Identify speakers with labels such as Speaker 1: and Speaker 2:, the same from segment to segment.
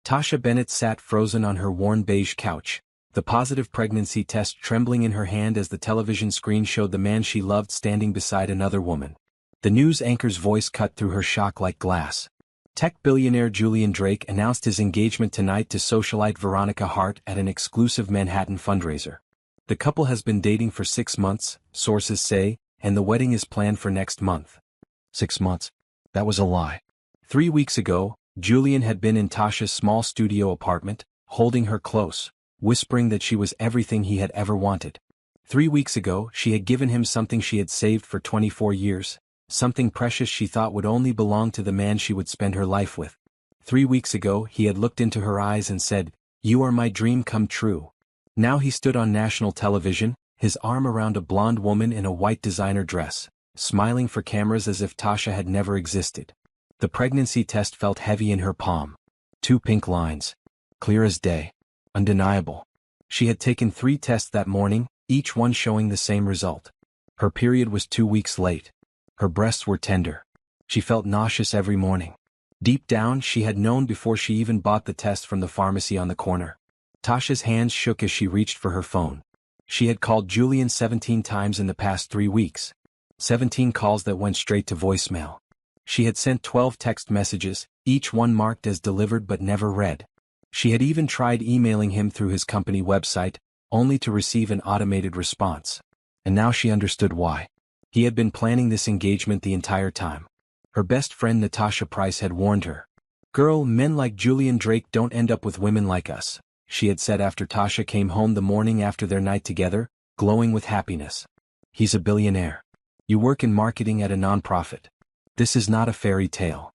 Speaker 1: Tasha Bennett sat frozen on her worn beige couch, the positive pregnancy test trembling in her hand as the television screen showed the man she loved standing beside another woman. The news anchor's voice cut through her shock like glass. Tech billionaire Julian Drake announced his engagement tonight to socialite Veronica Hearth at an exclusive Manhattan fundraiser. The couple has been dating for 6 months, sources say, and the wedding is planned for next month.
Speaker 2: 6 months? That was a lie.
Speaker 1: 3 weeks ago, Julian had been in Tasha's small studio apartment, holding her close, whispering that she was everything he had ever wanted. 3 weeks ago, she had given him something she had saved for 24 years, something precious she thought would only belong to the man she would spend her life with. 3 weeks ago, he had looked into her eyes and said, "You are my dream come true." Now he stood on national television, his arm around a blonde woman in a white designer dress, smiling for cameras as if Tasha had never existed. The pregnancy test felt heavy in her palm. 2 pink lines. Clear as day. Undeniable. She had taken 3 tests that morning, each one showing the same result. Her period was 2 weeks late. Her breasts were tender. She felt nauseous every morning. Deep down, she had known before she even bought the test from the pharmacy on the corner. Tasha's hands shook as she reached for her phone. She had called Julian 17 times in the past 3 weeks. 17 calls that went straight to voicemail. She had sent 12 text messages, each one marked as delivered but never read. She had even tried emailing him through his company website, only to receive an automated response. And now she understood why. He had been planning this engagement the entire time. Her best friend Natasha Price had warned her. "Girl, men like Julian Drake don't end up with women like us," she had said after Tasha came home the morning after their night together, glowing with happiness. "He's a billionaire. You work in marketing at a nonprofit. This is not a fairy tale."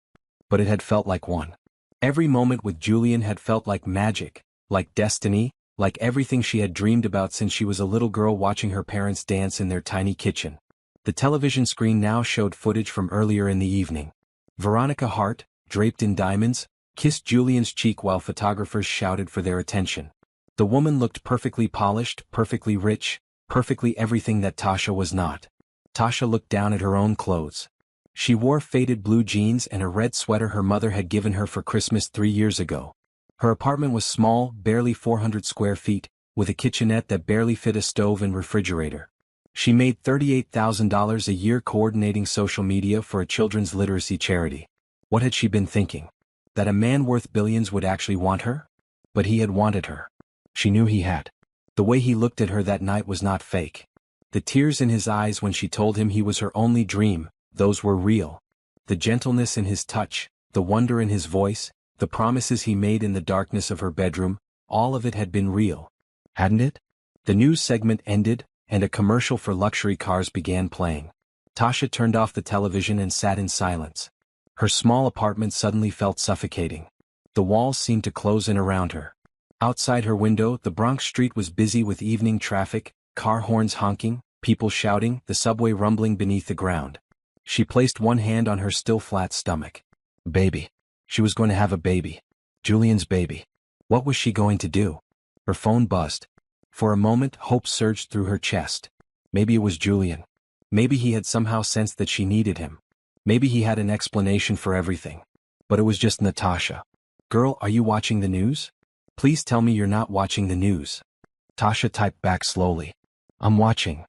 Speaker 1: But it had felt like one. Every moment with Julian had felt like magic, like destiny, like everything she had dreamed about since she was a little girl watching her parents dance in their tiny kitchen. The television screen now showed footage from earlier in the evening. Veronica Hearth, draped in diamonds, kissed Julian's cheek while photographers shouted for their attention. The woman looked perfectly polished, perfectly rich, perfectly everything that Tasha was not. Tasha looked down at her own clothes. She wore faded blue jeans and a red sweater her mother had given her for Christmas 3 years ago. Her apartment was small, barely 400 square feet, with a kitchenette that barely fit a stove and refrigerator. She made $38,000 a year coordinating social media for a children's literacy charity. What had she been thinking? That a man worth billions would actually want her? But he had wanted her. She knew he had. The way he looked at her that night was not fake. The tears in his eyes when she told him he was her only dream, those were real. The gentleness in his touch, the wonder in his voice, the promises he made in the darkness of her bedroom, all of it had been real. Hadn't it? The news segment ended, and a commercial for luxury cars began playing. Tasha turned off the television and sat in silence. Her small apartment suddenly felt suffocating. The walls seemed to close in around her. Outside her window, the Bronx street was busy with evening traffic, car horns honking, people shouting, the subway rumbling beneath the ground. She placed one hand on her still flat stomach. Baby. She was going to have a baby. Julian's baby. What was she going to do? Her phone buzzed. For a moment, hope surged through her chest. Maybe it was Julian. Maybe he had somehow sensed that she needed him. Maybe he had an explanation for everything. But it was just Natasha. "Girl, are you watching the news? Please tell me you're not watching the news." Tasha typed back slowly. "I'm watching."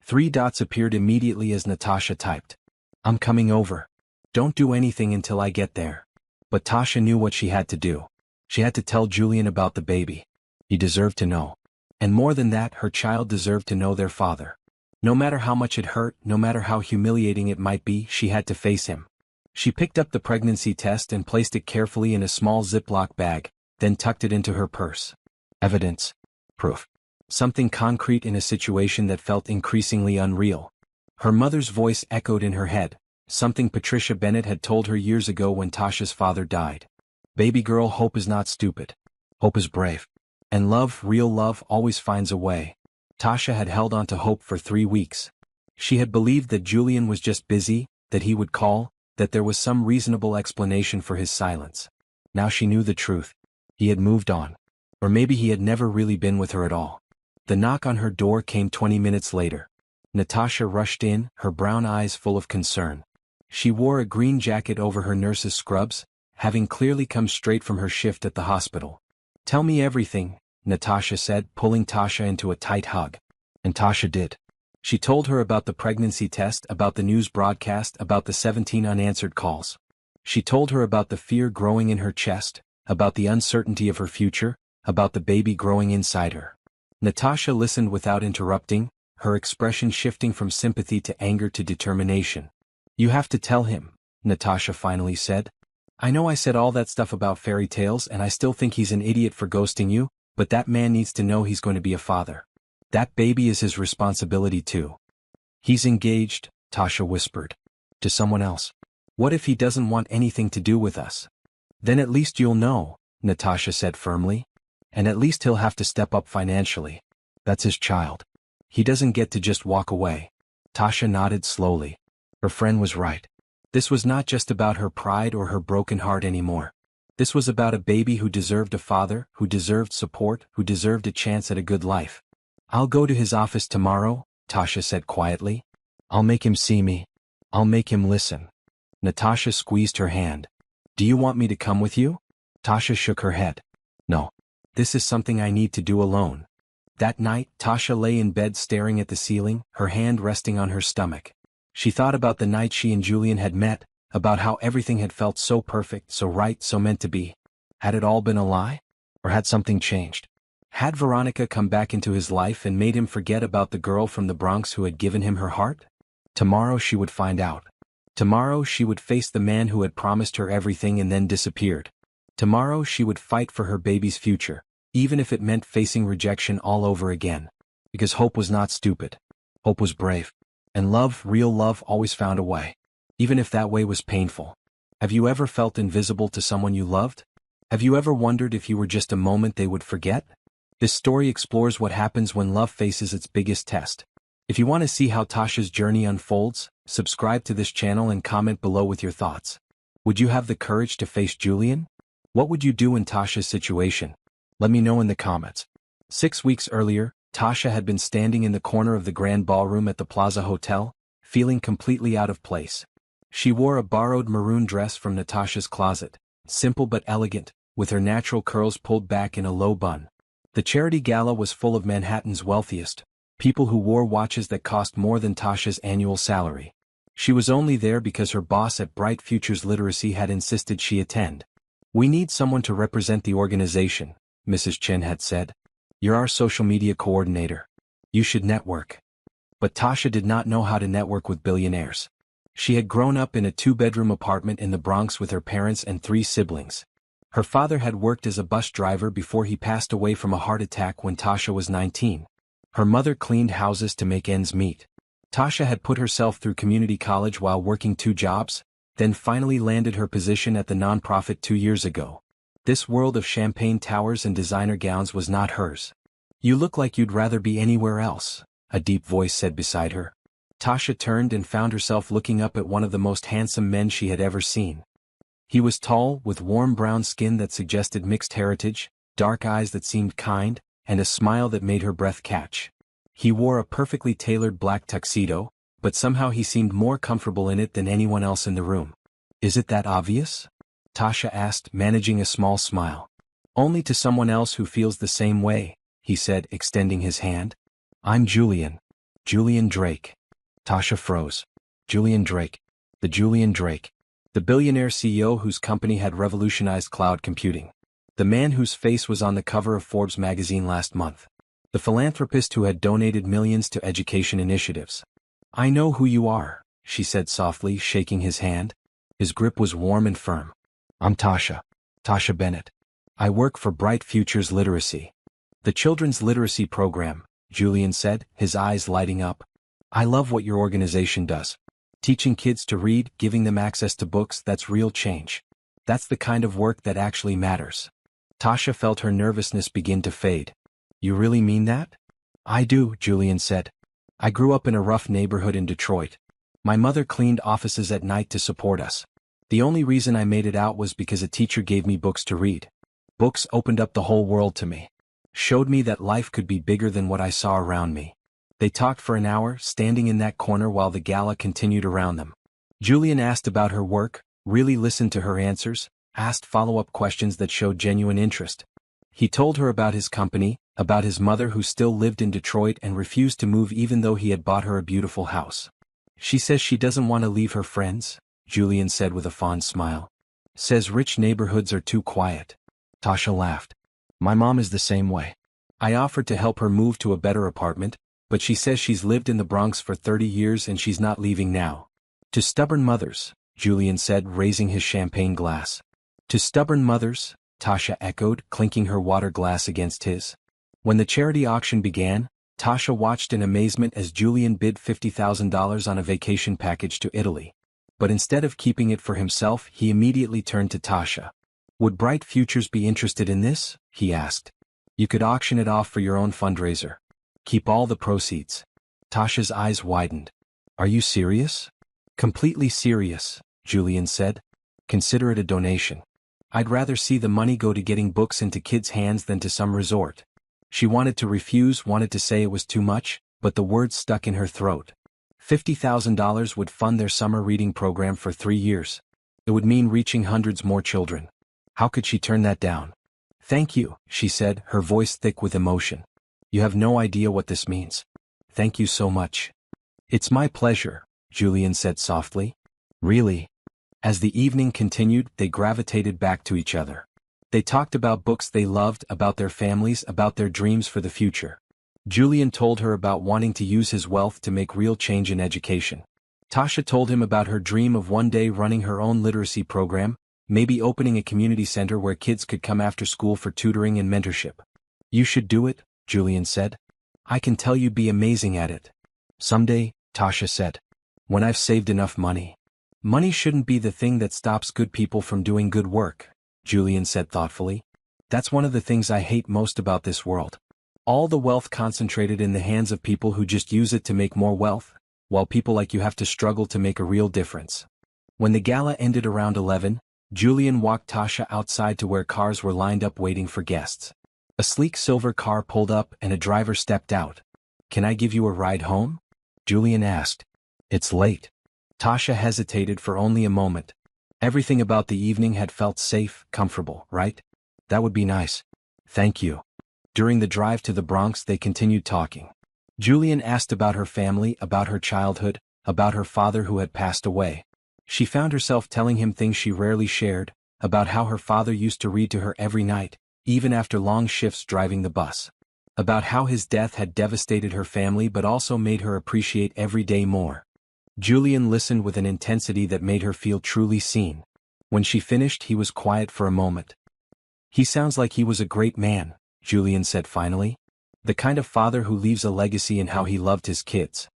Speaker 1: 3 dots appeared immediately as Natasha typed. "I'm coming over. Don't do anything until I get there." But Tasha knew what she had to do. She had to tell Julian about the baby. He deserved to know. And more than that, her child deserved to know their father. No matter how much it hurt, no matter how humiliating it might be, she had to face him. She picked up the pregnancy test and placed it carefully in a small Ziploc bag, then tucked it into her purse. Evidence. Proof. Something concrete in a situation that felt increasingly unreal. Her mother's voice echoed in her head, something Patricia Bennett had told her years ago when Tasha's father died. "Baby girl, hope is not stupid. Hope is brave. And love, real love, always finds a way." Tasha had held on to hope for 3 weeks. She had believed that Julian was just busy, that he would call, that there was some reasonable explanation for his silence. Now she knew the truth. He had moved on. Or maybe he had never really been with her at all. The knock on her door came 20 minutes later. Natasha rushed in, her brown eyes full of concern. She wore a green jacket over her nurse's scrubs, having clearly come straight from her shift at the hospital. "Tell me everything," Natasha said, pulling Tasha into a tight hug.
Speaker 2: And Tasha did.
Speaker 1: She told her about the pregnancy test, about the news broadcast, about the 17 unanswered calls. She told her about the fear growing in her chest, about the uncertainty of her future, about the baby growing inside her. Natasha listened without interrupting, her expression shifting from sympathy to anger to determination. "You have to tell him," Natasha finally said. "I know I said all that stuff about fairy tales and I still think he's an idiot for ghosting you, but that man needs to know he's going to be a father. That baby is his responsibility too."
Speaker 2: "He's engaged," Tasha whispered. "To someone else."
Speaker 1: "What if he doesn't want anything to do with us?" "Then at least you'll know," Natasha said firmly.
Speaker 2: "And at least he'll have to step up financially. That's his child. He doesn't get to just walk away."
Speaker 1: Tasha nodded slowly.
Speaker 2: Her friend was right.
Speaker 1: This was not just about her pride or her broken heart anymore. This was about a baby who deserved a father, who deserved support, who deserved a chance at a good life. "I'll go to his office tomorrow," Tasha said quietly.
Speaker 2: "I'll make him see me. I'll make him listen."
Speaker 1: Natasha squeezed her hand. "Do you want me to come with you?"
Speaker 2: Tasha shook her head. "No.
Speaker 1: This is something I need to do alone." That night, Tasha lay in bed staring at the ceiling, her hand resting on her stomach. She thought about the night she and Julian had met, about how everything had felt so perfect, so right, so meant to be. Had it all been a lie? Or had something changed? Had Veronica come back into his life and made him forget about the girl from the Bronx who had given him her heart? Tomorrow she would find out. Tomorrow she would face the man who had promised her everything and then disappeared. Tomorrow she would fight for her baby's future, even if it meant facing rejection all over again.
Speaker 2: Because hope was not stupid. Hope was brave. And love, real love, always found a way.
Speaker 1: Even if that way was painful. Have you ever felt invisible to someone you loved? Have you ever wondered if you were just a moment they would forget? This story explores what happens when love faces its biggest test. If you want to see how Tasha's journey unfolds, subscribe to this channel and comment below with your thoughts. Would you have the courage to face Julian? What would you do in Tasha's situation?
Speaker 2: Let me know in the comments.
Speaker 1: 6 weeks earlier, Tasha had been standing in the corner of the grand ballroom at the Plaza Hotel, feeling completely out of place. She wore a borrowed maroon dress from Natasha's closet, simple but elegant, with her natural curls pulled back in a low bun. The charity gala was full of Manhattan's wealthiest, people who wore watches that cost more than Tasha's annual salary. She was only there because her boss at Bright Futures Literacy had insisted she attend. "We need someone to represent the organization," Mrs. Chen had said. "You're our social media coordinator. You should network." But Tasha did not know how to network with billionaires. She had grown up in a 2-bedroom apartment in the Bronx with her parents and 3 siblings. Her father had worked as a bus driver before he passed away from a heart attack when Tasha was 19. Her mother cleaned houses to make ends meet. Tasha had put herself through community college while working 2 jobs, then finally landed her position at the nonprofit 2 years ago. This world of champagne towers and designer gowns was not hers. "You look like you'd rather be anywhere else," a deep voice said beside her. Tasha turned and found herself looking up at one of the most handsome men she had ever seen. He was tall, with warm brown skin that suggested mixed heritage, dark eyes that seemed kind, and a smile that made her breath catch. He wore a perfectly tailored black tuxedo, but somehow he seemed more comfortable in it than anyone else in the room. "Is it that obvious?" Tasha asked, managing a small smile. "Only to someone else who feels the same way," he said, extending his hand. "I'm Julian. Julian Drake."
Speaker 2: Tasha froze. Julian Drake. The Julian Drake.
Speaker 1: The billionaire CEO whose company had revolutionized cloud computing. The man whose face was on the cover of Forbes magazine last month. The philanthropist who had donated millions to education initiatives. "I know who you are," she said softly, shaking his hand. His grip was warm and firm.
Speaker 2: "I'm Tasha. Tasha Bennett.
Speaker 1: I work for Bright Futures Literacy." "The children's literacy program," Julian said, his eyes lighting up. "I love what your organization does. Teaching kids to read, giving them access to books, that's real change. That's the kind of work that actually matters." Tasha felt her nervousness begin to fade. "You really mean that?" "I do," Julian said. "I grew up in a rough neighborhood in Detroit. My mother cleaned offices at night to support us. The only reason I made it out was because a teacher gave me books to read. Books opened up the whole world to me. Showed me that life could be bigger than what I saw around me." They talked for an hour, standing in that corner while the gala continued around them. Julian asked about her work, really listened to her answers, asked follow-up questions that showed genuine interest. He told her about his company, about his mother who still lived in Detroit and refused to move even though he had bought her a beautiful house. She says she doesn't want to leave her friends, Julian said with a fond smile. Says rich neighborhoods are too quiet. Tasha laughed. My mom is the same way. I offered to help her move to a better apartment, but she says she's lived in the Bronx for 30 years and she's not leaving now. To stubborn mothers, Julian said, raising his champagne glass. To stubborn mothers, Tasha echoed, clinking her water glass against his. When the charity auction began, Tasha watched in amazement as Julian bid $50,000 on a vacation package to Italy. But instead of keeping it for himself, he immediately turned to Tasha. Would Bright Futures be interested in this? He asked. You could auction it off for your own fundraiser. Keep all the proceeds. Tasha's eyes widened. Are you serious? Completely serious, Julian said. Consider it a donation. I'd rather see the money go to getting books into kids' hands than to some resort. She wanted to refuse, wanted to say it was too much, but the words stuck in her throat. $50,000 would fund their summer reading program for 3 years. It would mean reaching hundreds more children. How could she turn that down? Thank you, she said, her voice thick with emotion. You have no idea what this means. Thank you so much. It's my pleasure, Julian said softly. Really? As the evening continued, they gravitated back to each other. They talked about books they loved, about their families, about their dreams for the future. Julian told her about wanting to use his wealth to make real change in education. Tasha told him about her dream of one day running her own literacy program, maybe opening a community center where kids could come after school for tutoring and mentorship. You should do it, Julian said. I can tell you'd be amazing at it. Someday, Tasha said. When I've saved enough money. Money shouldn't be the thing that stops good people from doing good work, Julian said thoughtfully. That's one of the things I hate most about this world. All the wealth concentrated in the hands of people who just use it to make more wealth, while people like you have to struggle to make a real difference. When the gala ended around 11, Julian walked Tasha outside to where cars were lined up waiting for guests. A sleek silver car pulled up and a driver stepped out. Can I give you a ride home? Julian asked. It's late. Tasha hesitated for only a moment. Everything about the evening had felt safe, comfortable, right? That would be nice. Thank you. During the drive to the Bronx, they continued talking. Julian asked about her family, about her childhood, about her father who had passed away. She found herself telling him things she rarely shared, about how her father used to read to her every night, even after long shifts driving the bus. About how his death had devastated her family but also made her appreciate every day more. Julian listened with an intensity that made her feel truly seen. When she finished, he was quiet for a moment. He sounds like he was a great man, Julian said finally. The kind of father who leaves a legacy in how he loved his kids.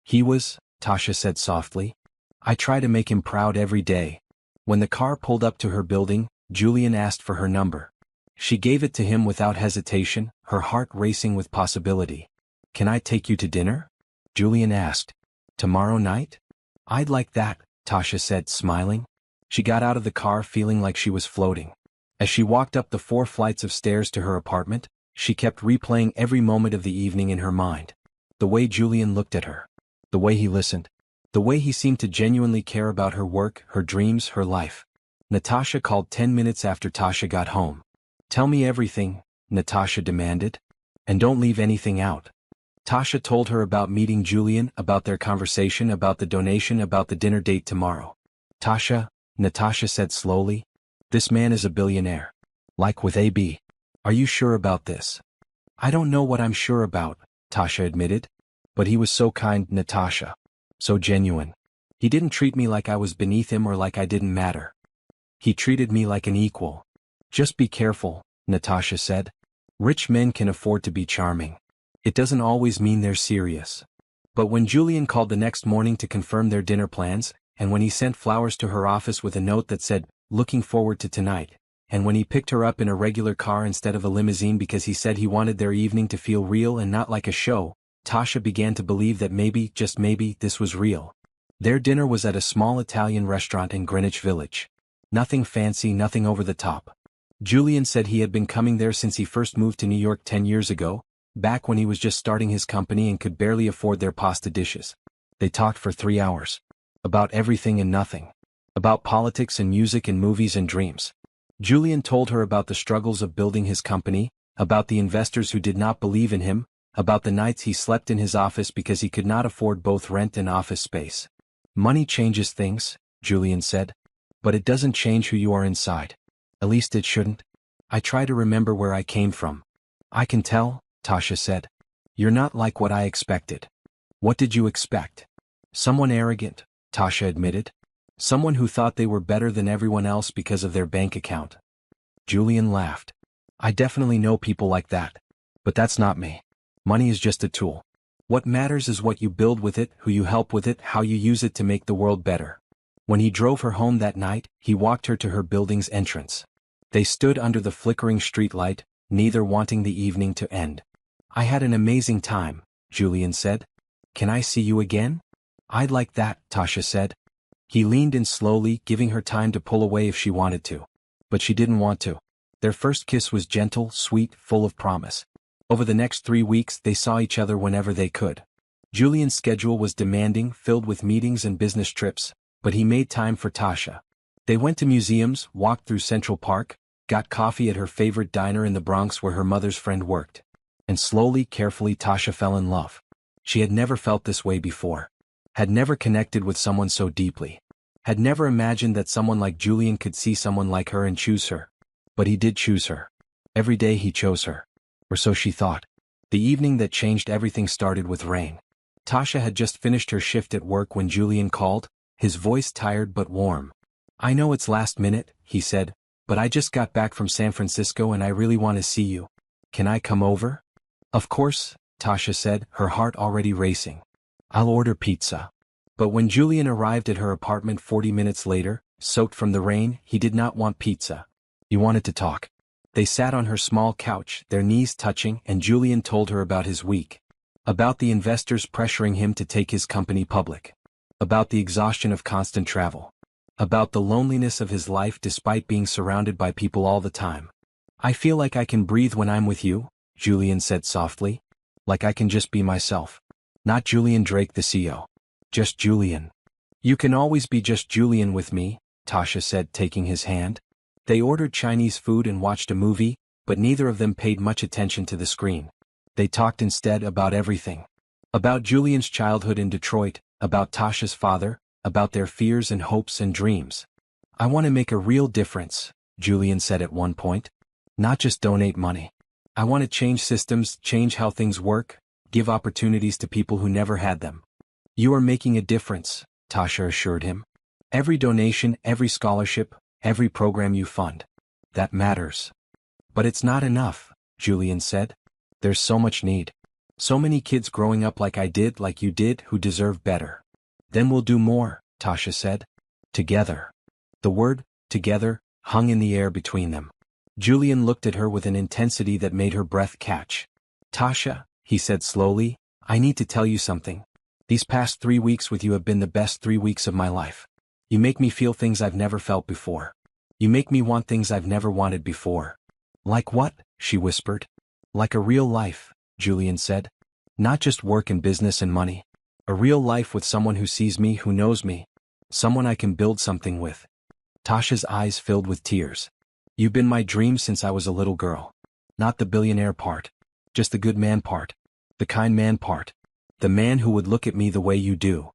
Speaker 1: He was, Tasha said softly. I try to make him proud every day. When the car pulled up to her building, Julian asked for her number. She gave it to him without hesitation, her heart racing with possibility. Can I take you to dinner? Julian asked. Tomorrow night? I'd like that, Tasha said, smiling. She got out of the car feeling like she was floating. As she walked up the 4 flights of stairs to her apartment, she kept replaying every moment of the evening in her mind. The way Julian looked at her. The way he listened. The way he seemed to genuinely care about her work, her dreams, her life. Natasha called 10 minutes after Tasha got home. Tell me everything, Natasha demanded. And don't leave anything out. Tasha told her about meeting Julian, about their conversation, about the donation, about the dinner date tomorrow. Tasha, Natasha said slowly. This man is a billionaire. Like with AB. Are you sure about this? I don't know what I'm sure about, Tasha admitted. But he was so kind, Natasha. So genuine. He didn't treat me like I was beneath him or like I didn't matter. He treated me like an equal. Just be careful, Natasha said. Rich men can afford to be charming. It doesn't always mean they're serious. But when Julian called the next morning to confirm their dinner plans, and when he sent flowers to her office with a note that said, looking forward to tonight, and when he picked her up in a regular car instead of a limousine because he said he wanted their evening to feel real and not like a show, Tasha began to believe that maybe, just maybe, this was real. Their dinner was at a small Italian restaurant in Greenwich Village. Nothing fancy, nothing over the top. Julian said he had been coming there since he first moved to New York 10 years ago, back when he was just starting his company and could barely afford their pasta dishes. They talked for 3 hours. About everything and nothing. About politics and music and movies and dreams. Julian told her about the struggles of building his company, about the investors who did not believe in him, about the nights he slept in his office because he could not afford both rent and office space. Money changes things, Julian said. But it doesn't change who you are inside. At least it shouldn't. I try to remember where I came from. I can tell, Tasha said. You're not like what I expected. What did you expect? Someone arrogant, Tasha admitted. Someone who thought they were better than everyone else because of their bank account. Julian laughed. I definitely know people like that. But that's not me. Money is just a tool. What matters is what you build with it, who you help with it, how you use it to make the world better. When he drove her home that night, he walked her to her building's entrance. They stood under the flickering streetlight, neither wanting the evening to end. I had an amazing time, Julian said. Can I see you again? I'd like that, Tasha said. He leaned in slowly, giving her time to pull away if she wanted to. But she didn't want to. Their first kiss was gentle, sweet, full of promise. Over the next 3 weeks they saw each other whenever they could. Julian's schedule was demanding, filled with meetings and business trips, but he made time for Tasha. They went to museums, walked through Central Park, got coffee at her favorite diner in the Bronx where her mother's friend worked. And slowly, carefully Tasha fell in love. She had never felt this way before. Had never connected with someone so deeply. Had never imagined that someone like Julian could see someone like her and choose her. But he did choose her. Every day he chose her. Or so she thought. The evening that changed everything started with rain. Tasha had just finished her shift at work when Julian called, his voice tired but warm. I know it's last minute, he said, but I just got back from San Francisco and I really want to see you. Can I come over? Of course, Tasha said, her heart already racing. I'll order pizza. But when Julian arrived at her apartment 40 minutes later, soaked from the rain, he did not want pizza. He wanted to talk. They sat on her small couch, their knees touching, and Julian told her about his week. About the investors pressuring him to take his company public. About the exhaustion of constant travel. About the loneliness of his life despite being surrounded by people all the time. I feel like I can breathe when I'm with you, Julian said softly. Like I can just be myself. Not Julian Drake the CEO. Just Julian. You can always be just Julian with me, Tasha said, taking his hand. They ordered Chinese food and watched a movie, but neither of them paid much attention to the screen. They talked instead about everything. About Julian's childhood in Detroit, about Tasha's father, about their fears and hopes and dreams. I want to make a real difference, Julian said at one point. Not just donate money. I want to change systems, change how things work, give opportunities to people who never had them. You are making a difference, Tasha assured him. Every donation, every scholarship, every program you fund. That matters. But it's not enough, Julian said. There's so much need. So many kids growing up like I did, like you did, who deserve better. Then we'll do more, Tasha said. Together. The word, together, hung in the air between them. Julian looked at her with an intensity that made her breath catch. Tasha, he said slowly, I need to tell you something. These past 3 weeks with you have been the best 3 weeks of my life. You make me feel things I've never felt before. You make me want things I've never wanted before. Like what? She whispered. Like a real life, Julian said. Not just work and business and money. A real life with someone who sees me, who knows me. Someone I can build something with. Tasha's eyes filled with tears. You've been my dream since I was a little girl. Not the billionaire part. Just the good man part. The kind man part. The man who would look at me the way you do.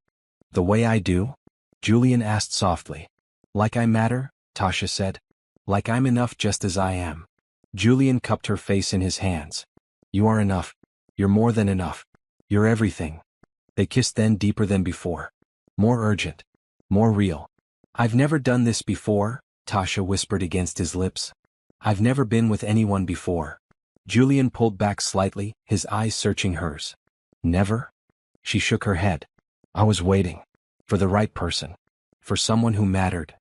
Speaker 1: The way I do? Julian asked softly. Like I matter? Tasha said. Like I'm enough just as I am. Julian cupped her face in his hands. You are enough. You're more than enough. You're everything. They kissed then deeper than before. More urgent. More real. I've never done this before, Tasha whispered against his lips. I've never been with anyone before. Julian pulled back slightly, his eyes searching hers. Never? She shook her head. I was waiting. For the right person. For someone who mattered.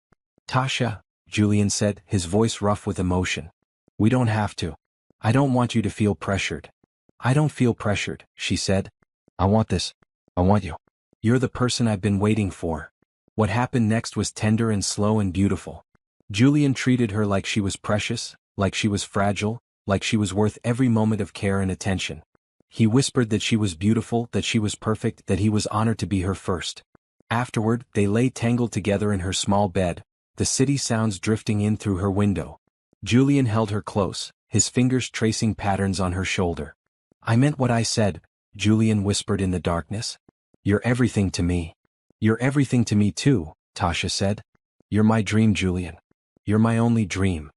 Speaker 1: Tasha, Julian said, his voice rough with emotion. We don't have to. I don't want you to feel pressured. I don't feel pressured, she said. I want this. I want you. You're the person I've been waiting for. What happened next was tender and slow and beautiful. Julian treated her like she was precious, like she was fragile, like she was worth every moment of care and attention. He whispered that she was beautiful, that she was perfect, that he was honored to be her first. Afterward, they lay tangled together in her small bed, the city sounds drifting in through her window. Julian held her close, his fingers tracing patterns on her shoulder. "I meant what I said," Julian whispered in the darkness. "You're everything to me." "You're everything to me too," Tasha said. "You're my dream, Julian. You're my only dream."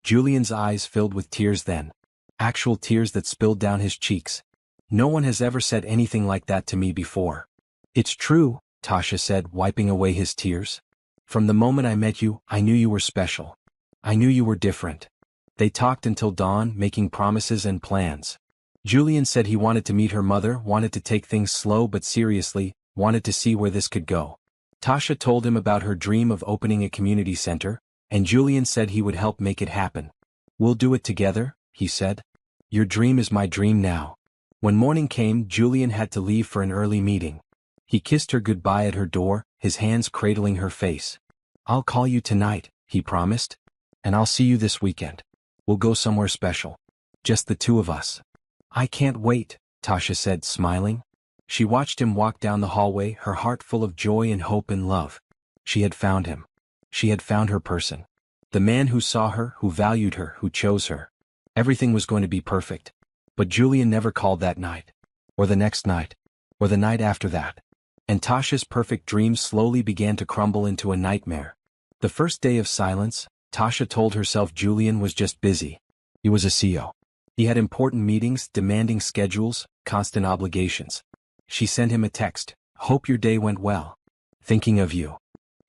Speaker 1: Julian's eyes filled with tears then. Actual tears that spilled down his cheeks. "No one has ever said anything like that to me before." "It's true," Tasha said, wiping away his tears. "From the moment I met you, I knew you were special. I knew you were different." They talked until dawn, making promises and plans. Julian said he wanted to meet her mother, wanted to take things slow but seriously, wanted to see where this could go. Tasha told him about her dream of opening a community center, and Julian said he would help make it happen. "We'll do it together," he said. "Your dream is my dream now." When morning came, Julian had to leave for an early meeting. He kissed her goodbye at her door, his hands cradling her face. "I'll call you tonight," he promised. "And I'll see you this weekend. We'll go somewhere special. Just the two of us." "I can't wait," Tasha said, smiling. She watched him walk down the hallway, her heart full of joy and hope and love. She had found him. She had found her person. The man who saw her, who valued her, who chose her. Everything was going to be perfect. But Julian never called that night. Or the next night. Or the night after that. And Tasha's perfect dream slowly began to crumble into a nightmare. The first day of silence, Tasha told herself Julian was just busy. He was a CEO. He had important meetings, demanding schedules, constant obligations. She sent him a text, "Hope your day went well. Thinking of you."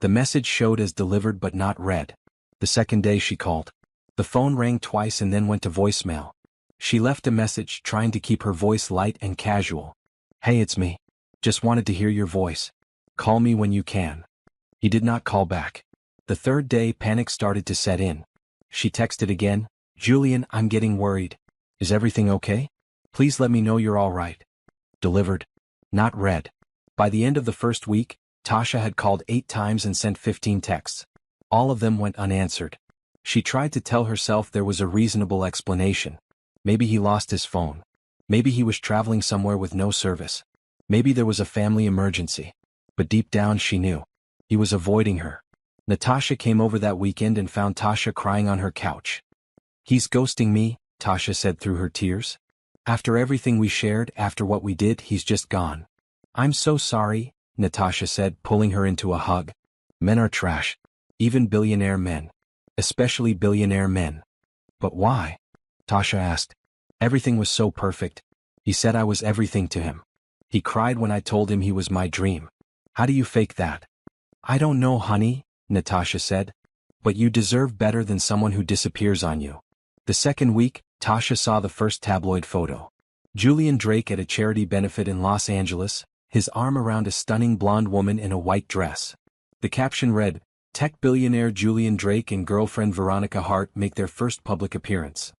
Speaker 1: The message showed as delivered but not read. The second day she called. The phone rang twice and then went to voicemail. She left a message, trying to keep her voice light and casual. "Hey, it's me. Just wanted to hear your voice. Call me when you can." He did not call back. The third day, panic started to set in. She texted again, "Julian, I'm getting worried. Is everything okay? Please let me know you're all right." Delivered. Not read. By the end of the first week, Tasha had called 8 times and sent 15 texts. All of them went unanswered. She tried to tell herself there was a reasonable explanation. Maybe he lost his phone. Maybe he was traveling somewhere with no service. Maybe there was a family emergency. But deep down she knew. He was avoiding her. Natasha came over that weekend and found Tasha crying on her couch. "He's ghosting me," Tasha said through her tears. "After everything we shared, after what we did, he's just gone." "I'm so sorry," Natasha said, pulling her into a hug. "Men are trash. Even billionaire men. Especially billionaire men." "But why?" Tasha asked. "Everything was so perfect. He said I was everything to him. He cried when I told him he was my dream. How do you fake that?" "I don't know, honey," Natasha said. "But you deserve better than someone who disappears on you." The second week, Tasha saw the first tabloid photo. Julian Drake at a charity benefit in Los Angeles, his arm around a stunning blonde woman in a white dress. The caption read, "Tech billionaire Julian Drake and girlfriend Veronica Hart make their first public appearance."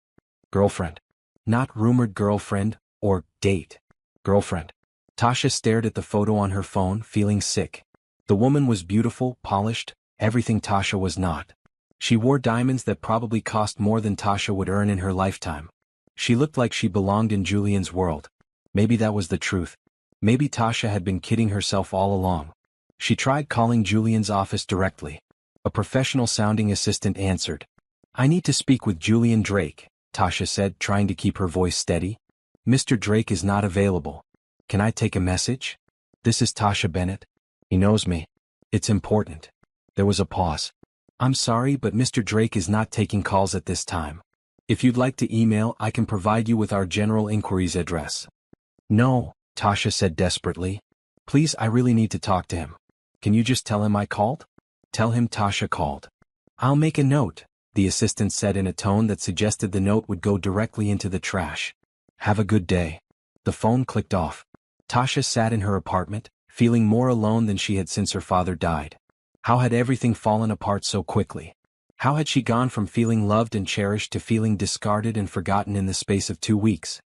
Speaker 1: Girlfriend. Not rumored girlfriend, or date. Girlfriend. Tasha stared at the photo on her phone, feeling sick. The woman was beautiful, polished, everything Tasha was not. She wore diamonds that probably cost more than Tasha would earn in her lifetime. She looked like she belonged in Julian's world. Maybe that was the truth. Maybe Tasha had been kidding herself all along. She tried calling Julian's office directly. A professional-sounding assistant answered. "I need to speak with Julian Drake," Tasha said, trying to keep her voice steady. "Mr. Drake is not available. Can I take a message?" "This is Tasha Bennett. He knows me. It's important." There was a pause. "I'm sorry, but Mr. Drake is not taking calls at this time. If you'd like to email, I can provide you with our general inquiries address." "No," Tasha said desperately. "Please, I really need to talk to him. Can you just tell him I called?" "Tell him Tasha called." "I'll make a note," the assistant said in a tone that suggested the note would go directly into the trash. "Have a good day." The phone clicked off. Tasha sat in her apartment, feeling more alone than she had since her father died. How had everything fallen apart so quickly? How had she gone from feeling loved and cherished to feeling discarded and forgotten in the space of 2 weeks?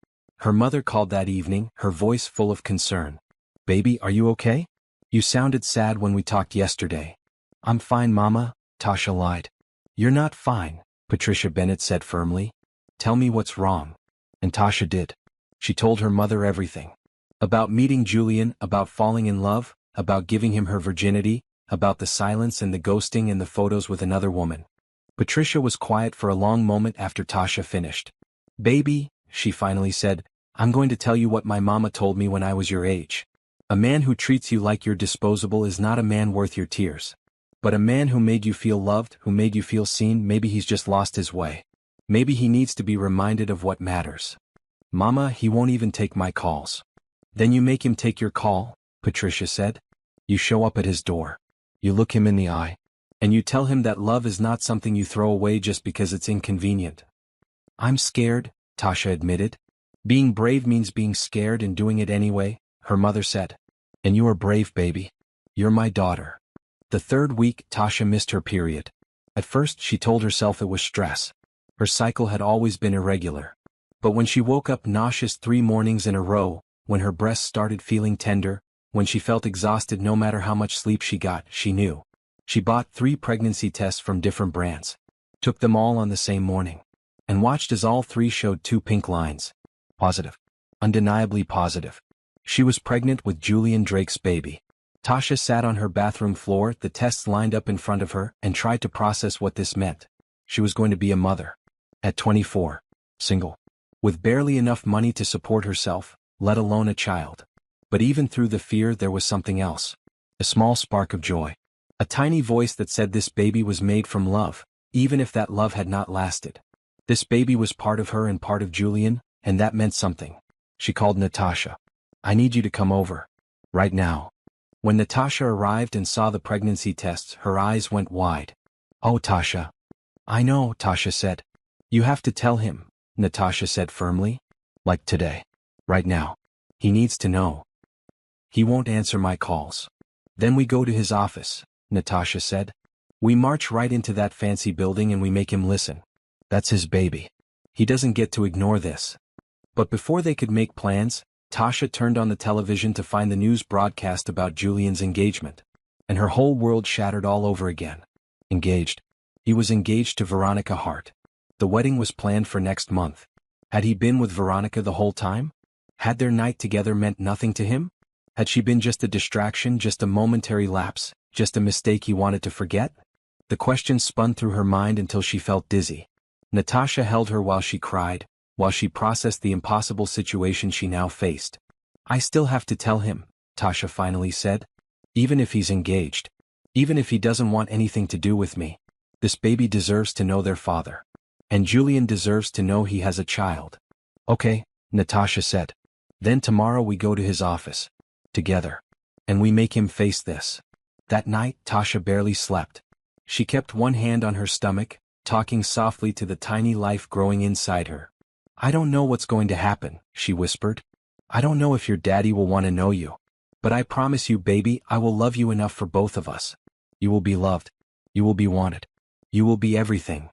Speaker 1: Her mother called that evening, her voice full of concern. "Baby, are you okay? You sounded sad when we talked yesterday." "I'm fine, Mama," Tasha lied. "You're not fine," Patricia Bennett said firmly. "Tell me what's wrong." And Tasha did. She told her mother everything. About meeting Julian, about falling in love, about giving him her virginity, about the silence and the ghosting and the photos with another woman. Patricia was quiet for a long moment after Tasha finished. "Baby," she finally said, "I'm going to tell you what my mama told me when I was your age. A man who treats you like you're disposable is not a man worth your tears. But a man who made you feel loved, who made you feel seen, maybe he's just lost his way. Maybe he needs to be reminded of what matters. Mama, he won't even take my calls." "Then you make him take your call," Patricia said. "You show up at his door. You look him in the eye. And you tell him that love is not something you throw away just because it's inconvenient." "I'm scared," Tasha admitted. "Being brave means being scared and doing it anyway," her mother said. "And you are brave, baby. You're my daughter." The third week, Tasha missed her period. At first, she told herself it was stress. Her cycle had always been irregular. But when she woke up nauseous 3 mornings in a row, when her breasts started feeling tender, when she felt exhausted no matter how much sleep she got, she knew. She bought 3 pregnancy tests from different brands, took them all on the same morning, and watched as all 3 showed 2 pink lines. Positive. Undeniably positive. She was pregnant with Julian Drake's baby. Tasha sat on her bathroom floor, the tests lined up in front of her, and tried to process what this meant. She was going to be a mother. At 24. Single. With barely enough money to support herself, let alone a child. But even through the fear there was something else. A small spark of joy. A tiny voice that said this baby was made from love, even if that love had not lasted. This baby was part of her and part of Julian, and that meant something. She called Natasha. "I need you to come over. Right now." When Natasha arrived and saw the pregnancy tests, her eyes went wide. "Oh, Tasha." "I know," Tasha said. "You have to tell him," Natasha said firmly. "Like today. Right now. He needs to know." "He won't answer my calls." "Then we go to his office," Natasha said. "We march right into that fancy building and we make him listen. That's his baby. He doesn't get to ignore this." But before they could make plans, Tasha turned on the television to find the news broadcast about Julian's engagement. And her whole world shattered all over again. Engaged. He was engaged to Veronica Hearth. The wedding was planned for next month. Had he been with Veronica the whole time? Had their night together meant nothing to him? Had she been just a distraction, just a momentary lapse, just a mistake he wanted to forget? The questions spun through her mind until she felt dizzy. Natasha held her while she cried, while she processed the impossible situation she now faced. "I still have to tell him," Tasha finally said. "Even if he's engaged. Even if he doesn't want anything to do with me. This baby deserves to know their father. And Julian deserves to know he has a child." "Okay," Natasha said. "Then tomorrow we go to his office. Together. And we make him face this." That night, Tasha barely slept. She kept one hand on her stomach, talking softly to the tiny life growing inside her. "I don't know what's going to happen," she whispered. "I don't know if your daddy will want to know you. But I promise you, baby, I will love you enough for both of us. You will be loved. You will be wanted. You will be everything."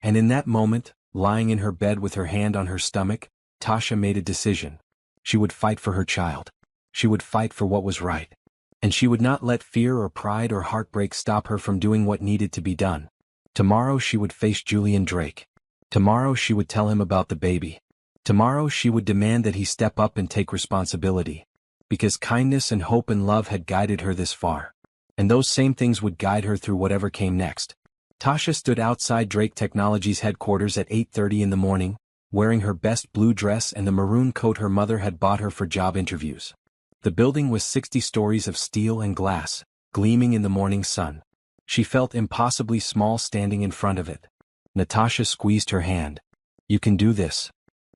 Speaker 1: And in that moment, lying in her bed with her hand on her stomach, Tasha made a decision. She would fight for her child. She would fight for what was right. And she would not let fear or pride or heartbreak stop her from doing what needed to be done. Tomorrow she would face Julian Drake. Tomorrow she would tell him about the baby. Tomorrow she would demand that he step up and take responsibility. Because kindness and hope and love had guided her this far. And those same things would guide her through whatever came next. Tasha stood outside Drake Technologies headquarters at 8:30 in the morning, wearing her best blue dress and the maroon coat her mother had bought her for job interviews. The building was 60 stories of steel and glass, gleaming in the morning sun. She felt impossibly small standing in front of it. Natasha squeezed her hand. "You can do this."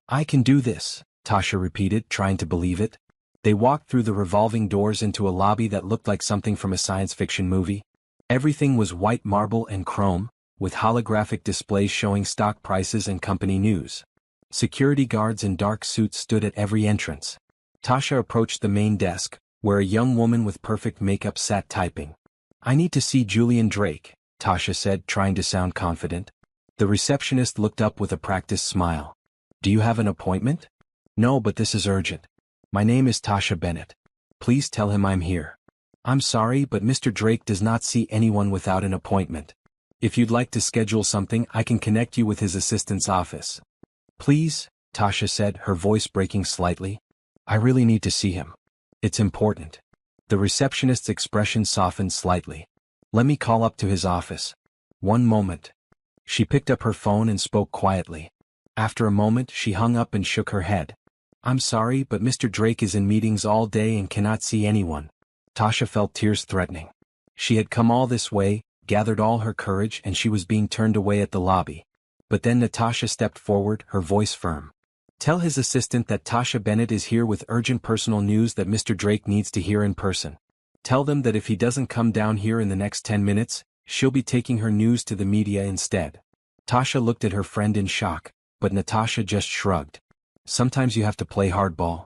Speaker 1: "I can do this," Tasha repeated, trying to believe it. They walked through the revolving doors into a lobby that looked like something from a science fiction movie. Everything was white marble and chrome, with holographic displays showing stock prices and company news. Security guards in dark suits stood at every entrance. Tasha approached the main desk, where a young woman with perfect makeup sat typing. "I need to see Julian Drake," Tasha said, trying to sound confident. The receptionist looked up with a practiced smile. "Do you have an appointment?" "No, but this is urgent. My name is Tasha Bennett. Please tell him I'm here." "I'm sorry, but Mr. Drake does not see anyone without an appointment. If you'd like to schedule something, I can connect you with his assistant's office." "Please," Tasha said, her voice breaking slightly. "I really need to see him. It's important." The receptionist's expression softened slightly. Let me call up to his office. One moment. She picked up her phone and spoke quietly. After a moment she hung up and shook her head. I'm sorry, but Mr. Drake is in meetings all day and cannot see anyone. Tasha felt tears threatening. She had come all this way, gathered all her courage, and she was being turned away at the lobby. But then Natasha stepped forward, her voice firm. Tell his assistant that Tasha Bennett is here with urgent personal news that Mr. Drake needs to hear in person. Tell them that if he doesn't come down here in the next 10 minutes, she'll be taking her news to the media instead. Tasha looked at her friend in shock, but Natasha just shrugged. Sometimes you have to play hardball.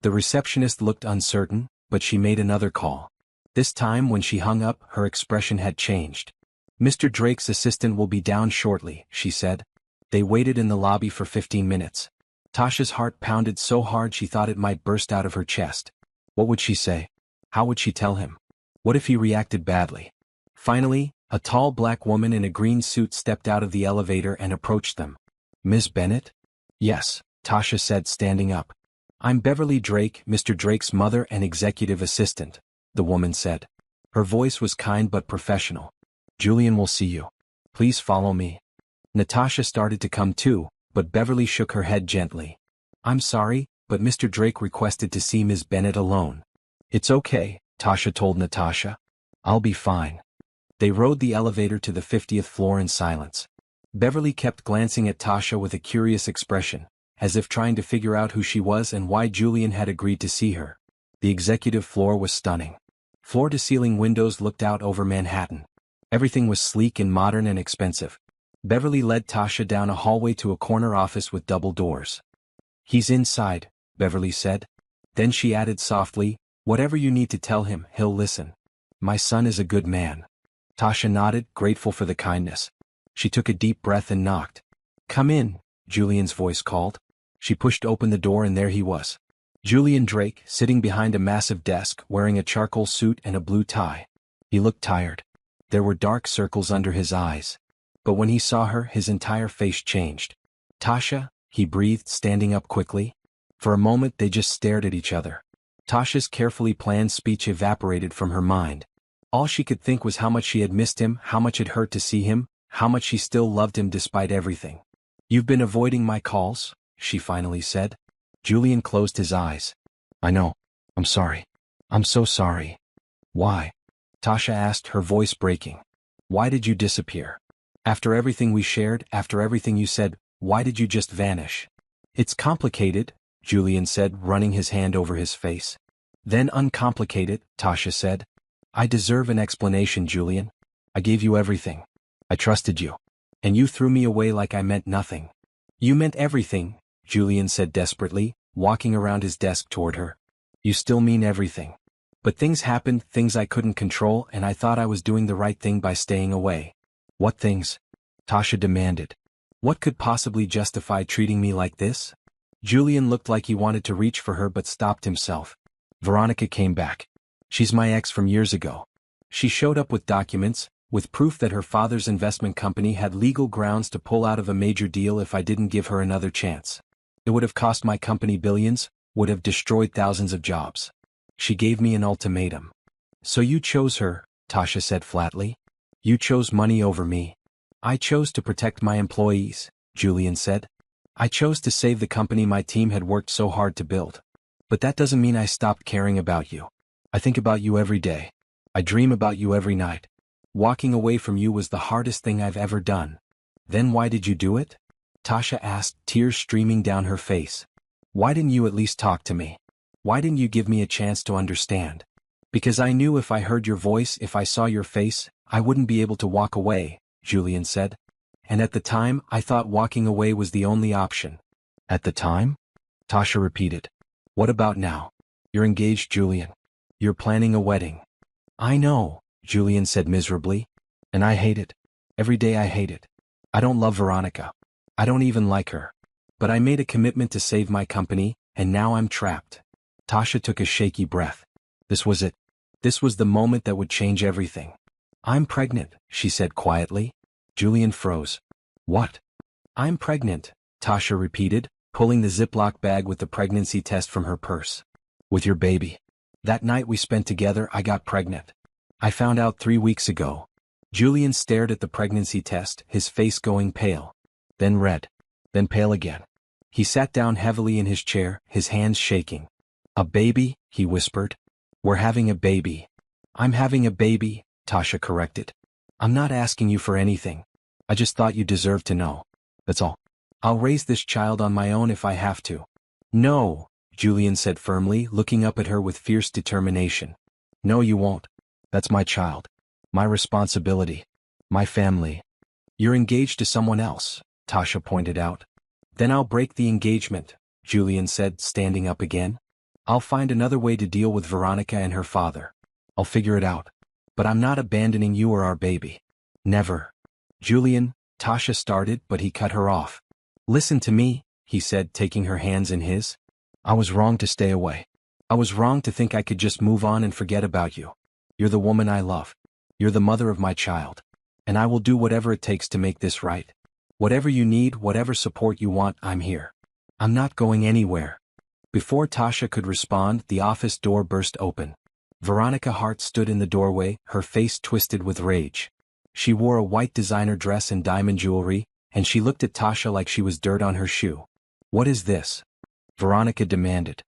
Speaker 1: The receptionist looked uncertain, but she made another call. This time when she hung up, her expression had changed. Mr. Drake's assistant will be down shortly, she said. They waited in the lobby for 15 minutes. Tasha's heart pounded so hard she thought it might burst out of her chest. What would she say? How would she tell him? What if he reacted badly? Finally, a tall black woman in a green suit stepped out of the elevator and approached them. Ms. Bennett? Yes, Tasha said, standing up. I'm Beverly Drake, Mr. Drake's mother and executive assistant, the woman said. Her voice was kind but professional. Julian will see you. Please follow me. Natasha started to come too, but Beverly shook her head gently. I'm sorry, but Mr. Drake requested to see Ms. Bennett alone. It's okay, Tasha told Natasha. I'll be fine. They rode the elevator to the 50th floor in silence. Beverly kept glancing at Tasha with a curious expression, as if trying to figure out who she was and why Julian had agreed to see her. The executive floor was stunning. Floor-to-ceiling windows looked out over Manhattan. Everything was sleek and modern and expensive. Beverly led Tasha down a hallway to a corner office with double doors. He's inside, Beverly said. Then she added softly, whatever you need to tell him, he'll listen. My son is a good man. Tasha nodded, grateful for the kindness. She took a deep breath and knocked. Come in, Julian's voice called. She pushed open the door and there he was. Julian Drake, sitting behind a massive desk, wearing a charcoal suit and a blue tie. He looked tired. There were dark circles under his eyes. But when he saw her, his entire face changed. Tasha, he breathed, standing up quickly. For a moment they just stared at each other. Tasha's carefully planned speech evaporated from her mind. All she could think was how much she had missed him, how much it hurt to see him, how much she still loved him despite everything. You've been avoiding my calls, she finally said. Julian closed his eyes. I know. I'm sorry. I'm so sorry. Why? Tasha asked, her voice breaking. Why did you disappear? After everything we shared, after everything you said, why did you just vanish? It's complicated, Julian said, running his hand over his face. Then uncomplicated, Tasha said. I deserve an explanation, Julian. I gave you everything. I trusted you. And you threw me away like I meant nothing. You meant everything, Julian said desperately, walking around his desk toward her. You still mean everything. But things happened, things I couldn't control, and I thought I was doing the right thing by staying away. What things? Tasha demanded. What could possibly justify treating me like this? Julian looked like he wanted to reach for her but stopped himself. Veronica came back. She's my ex from years ago. She showed up with documents, with proof that her father's investment company had legal grounds to pull out of a major deal if I didn't give her another chance. It would have cost my company billions, would have destroyed thousands of jobs. She gave me an ultimatum. So you chose her, Tasha said flatly. You chose money over me. I chose to protect my employees, Julian said. I chose to save the company my team had worked so hard to build. But that doesn't mean I stopped caring about you. I think about you every day. I dream about you every night. Walking away from you was the hardest thing I've ever done. Then why did you do it? Tasha asked, tears streaming down her face. Why didn't you at least talk to me? Why didn't you give me a chance to understand? Because I knew if I heard your voice, if I saw your face, I wouldn't be able to walk away, Julian said. And at the time, I thought walking away was the only option. At the time? Tasha repeated. What about now? You're engaged, Julian. You're planning a wedding. I know, Julian said miserably. And I hate it. Every day I hate it. I don't love Veronica. I don't even like her. But I made a commitment to save my company, and now I'm trapped. Tasha took a shaky breath. This was it. This was the moment that would change everything. I'm pregnant, she said quietly. Julian froze. What? I'm pregnant, Tasha repeated, pulling the Ziploc bag with the pregnancy test from her purse. With your baby.
Speaker 2: That night we spent together, I got pregnant. I found out 3 weeks ago. Julian stared at the pregnancy test, his face going pale. Then red. Then pale again. He sat down heavily in his chair, his hands shaking. A baby, he whispered. We're having a baby. I'm having a baby, Tasha corrected. I'm not asking you for anything. I just thought you deserved to know. That's all. I'll raise this child on my own if I have to. No, Julian said firmly, looking up at her with fierce determination. No, you won't. That's my child. My responsibility. My family. You're engaged to someone else, Tasha pointed out. Then I'll break the engagement, Julian said, standing up again. I'll find another way to deal with Veronica and her father. I'll figure it out. But I'm not abandoning you or our baby. Never. Julian, Tasha started, but he cut her off. Listen to me, he said, taking her hands in his. I was wrong to stay away. I was wrong to think I could just move on and forget about you. You're the woman I love. You're the mother of my child. And I will do whatever it takes to make this right. Whatever you need, whatever support you want, I'm here. I'm not going anywhere. Before Tasha could respond, the office door burst open. Veronica Hearth stood in the doorway, her face twisted with rage. She wore a white designer dress and diamond jewelry, and she looked at Tasha like she was dirt on her shoe. What is this? Veronica demanded.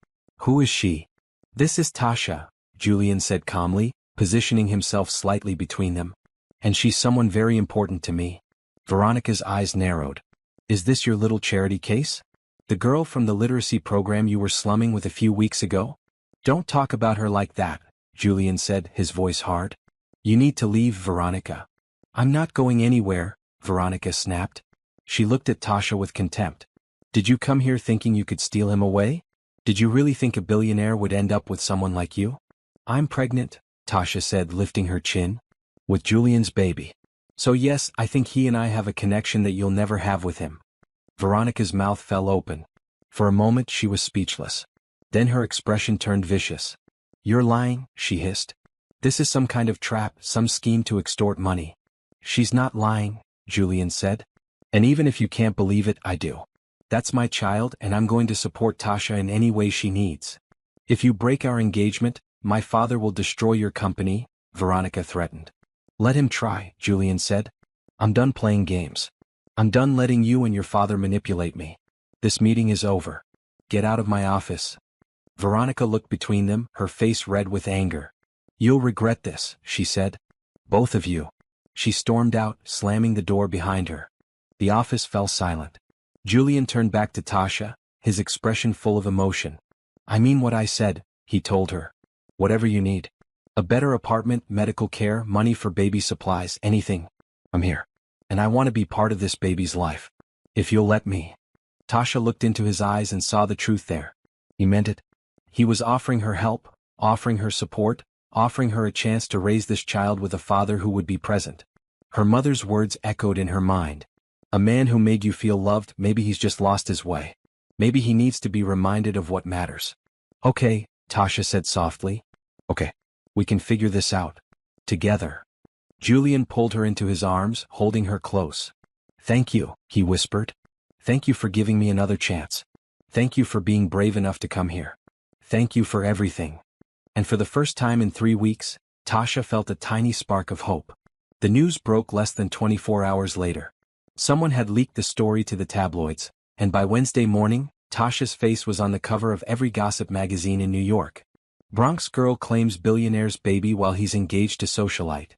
Speaker 2: Who is she? This is Tasha, Julian said calmly, positioning himself slightly between them. And she's someone very important to me. Veronica's eyes narrowed. Is this your little charity case? The girl from the literacy program you were slumming with a few weeks ago? Don't talk about her like that, Julian said, his voice hard. You need to leave, Veronica. I'm not going anywhere, Veronica snapped. She looked at Tasha with contempt. Did you come here thinking you could steal him away? Did you really think a billionaire would end up with someone like you? I'm pregnant, Tasha said, lifting her chin. With Julian's baby. So yes, I think he and I have a connection that you'll never have with him. Veronica's mouth fell open. For a moment she was speechless. Then her expression turned vicious. You're lying, she hissed. This is some kind of trap, some scheme to extort money. She's not lying, Julian said. And even if you can't believe it, I do. That's my child, and I'm going to support Tasha in any way she needs. If you break our engagement, my father will destroy your company, Veronica threatened. Let him try, Julian said. I'm done playing games. I'm done letting you and your father manipulate me. This meeting is over. Get out of my office. Veronica looked between them, her face red with anger. You'll regret this, she said. Both of you. She stormed out, slamming the door behind her. The office fell silent. Julian turned back to Tasha, his expression full of emotion. I mean what I said, he told her. Whatever you need. A better apartment, medical care, money for baby supplies, anything. I'm here. And I want to be part of this baby's life. If you'll let me. Tasha looked into his eyes and saw the truth there. He meant it. He was offering her help, offering her support, offering her a chance to raise this child with a father who would be present. Her mother's words echoed in her mind. A man who made you feel loved, maybe he's just lost his way. Maybe he needs to be reminded of what matters. Okay, Tasha said softly. Okay. We can figure this out. Together. Julian pulled her into his arms, holding her close. Thank you, he whispered. Thank you for giving me another chance. Thank you for being brave enough to come here. Thank you for everything. And for the first time in 3 weeks, Tasha felt a tiny spark of hope. The news broke less than 24 hours later. Someone had leaked the story to the tabloids, and by Wednesday morning, Tasha's face was on the cover of every gossip magazine in New York. Bronx girl claims billionaire's baby while he's engaged to socialite.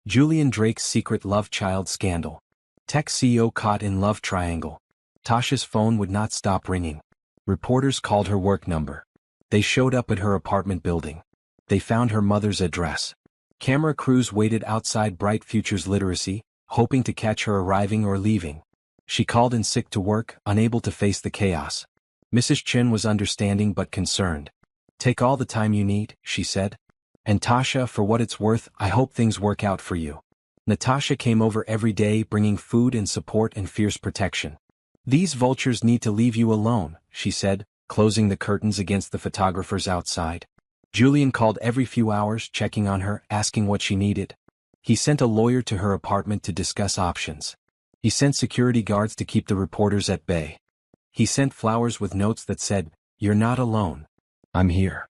Speaker 2: Julian Drake's secret love child scandal. Tech CEO caught in love triangle. Tasha's phone would not stop ringing. Reporters called her work number. They showed up at her apartment building. They found her mother's address. Camera crews waited outside Bright Futures Literacy, hoping to catch her arriving or leaving. She called in sick to work, unable to face the chaos. Mrs. Chin was understanding but concerned. Take all the time you need, she said. And Tasha, for what it's worth, I hope things work out for you. Natasha came over every day bringing food and support and fierce protection. These vultures need to leave you alone, she said, closing the curtains against the photographers outside. Julian called every few hours, checking on her, asking what she needed. He sent a lawyer to her apartment to discuss options. He sent security guards to keep the reporters at bay. He sent flowers with notes that said, "You're not alone. I'm here."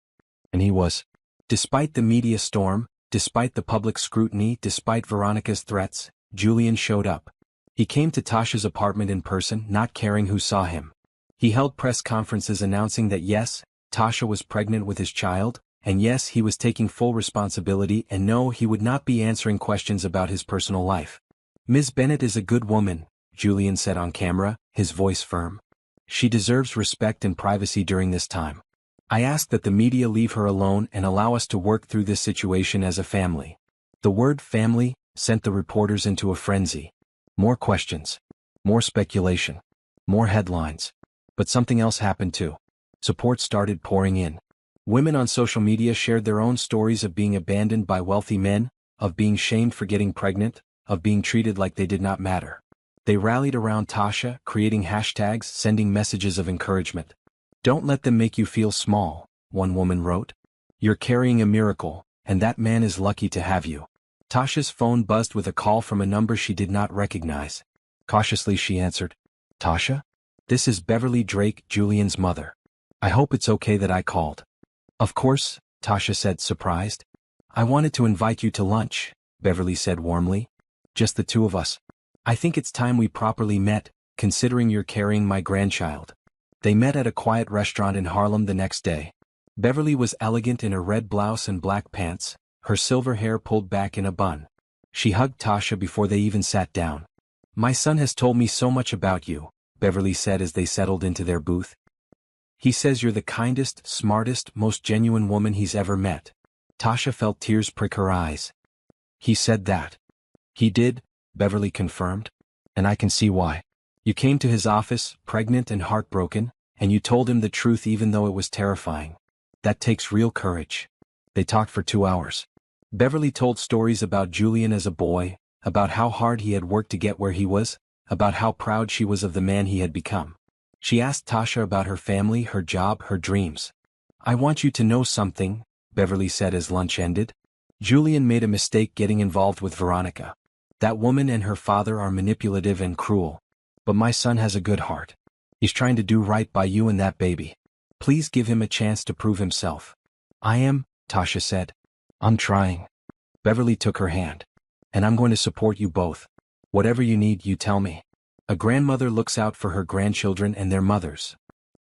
Speaker 2: And he was.
Speaker 1: Despite the media storm, despite the public scrutiny, despite Veronica's threats, Julian showed up. He came to Tasha's apartment in person, not caring who saw him. He held press conferences announcing that yes, Tasha was pregnant with his child, and yes, he was taking full responsibility, and no, he would not be answering questions about his personal life. Ms. Bennett is a good woman, Julian said on camera, his voice firm. She deserves respect and privacy during this time. I ask that the media leave her alone and allow us to work through this situation as a family. The word family sent the reporters into a frenzy. More questions. More speculation. More headlines. But something else happened too. Support started pouring in. Women on social media shared their own stories of being abandoned by wealthy men, of being shamed for getting pregnant, of being treated like they did not matter. They rallied around Tasha, creating hashtags, sending messages of encouragement. Don't let them make you feel small, one woman wrote. You're carrying a miracle, and that man is lucky to have you. Tasha's phone buzzed with a call from a number she did not recognize. Cautiously she answered. Tasha? This is Beverly Drake, Julian's mother. I hope it's okay that I called. Of course, Tasha said, surprised. I wanted to invite you to lunch, Beverly said warmly. Just the two of us. I think it's time we properly met, considering you're carrying my grandchild. They met at a quiet restaurant in Harlem the next day. Beverly was elegant in a red blouse and black pants, her silver hair pulled back in a bun. She hugged Tasha before they even sat down. My son has told me so much about you, Beverly said as they settled into their booth. He says you're the kindest, smartest, most genuine woman he's ever met. Tasha felt tears prick her eyes. He said that. He did, Beverly confirmed. And I can see why. You came to his office, pregnant and heartbroken, and you told him the truth even though it was terrifying. That takes real courage. They talked for 2 hours. Beverly told stories about Julian as a boy, about how hard he had worked to get where he was, about how proud she was of the man he had become. She asked Tasha about her family, her job, her dreams. I want you to know something, Beverly said as lunch ended. Julian made a mistake getting involved with Veronica. That woman and her father are manipulative and cruel. But my son has a good heart. He's trying to do right by you and that baby. Please give him a chance to prove himself. I am, Tasha said. I'm trying. Beverly took her hand. And I'm going to support you both. Whatever you need, you tell me. A grandmother looks out for her grandchildren and their mothers.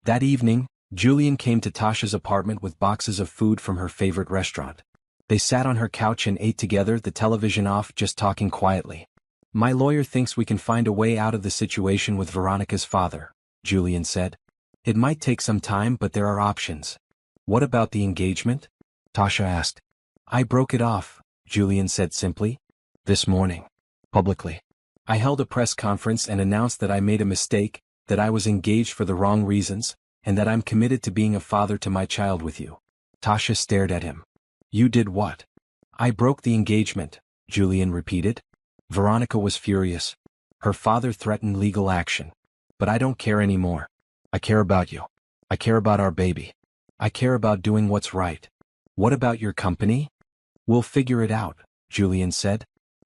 Speaker 1: That evening, Julian came to Tasha's apartment with boxes of food from her favorite restaurant. They sat on her couch and ate together, the television off, just talking quietly. My lawyer thinks we can find a way out of the situation with Veronica's father, Julian said. It might take some time, but there are options. What about the engagement? Tasha asked. I broke it off, Julian said simply. This morning. Publicly. I held a press conference and announced that I made a mistake, that I was engaged for the wrong reasons, and that I'm committed to being a father to my child with you. Tasha stared at him. You did what? I broke the engagement, Julian repeated. Veronica was furious. Her father threatened legal action. But I don't care anymore. I care about you. I care about our baby. I care about doing what's right. What about your company? We'll figure it out, Julian said.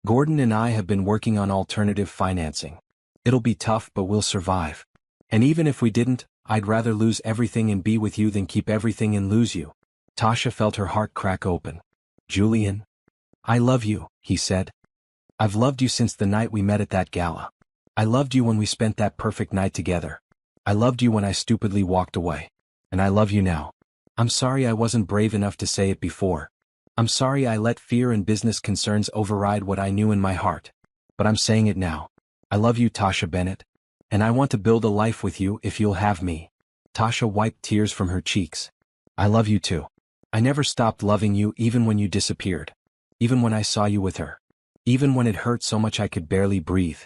Speaker 1: Gordon and I have been working on alternative financing. It'll be tough, but we'll survive. And even if we didn't, I'd rather lose everything and be with you than keep everything and lose you. Tasha felt her heart crack open. Julian. I love you, he said. I've loved you since the night we met at that gala. I loved you when we spent that perfect night together. I loved you when I stupidly walked away. And I love you now. I'm sorry I wasn't brave enough to say it before. I'm sorry I let fear and business concerns override what I knew in my heart. But I'm saying it now. I love you, Tasha Bennett. And I want to build a life with you if you'll have me. Tasha wiped tears from her cheeks. I love you too. I never stopped loving you even when you disappeared. Even when I saw you with her. Even when it hurt so much I could barely breathe.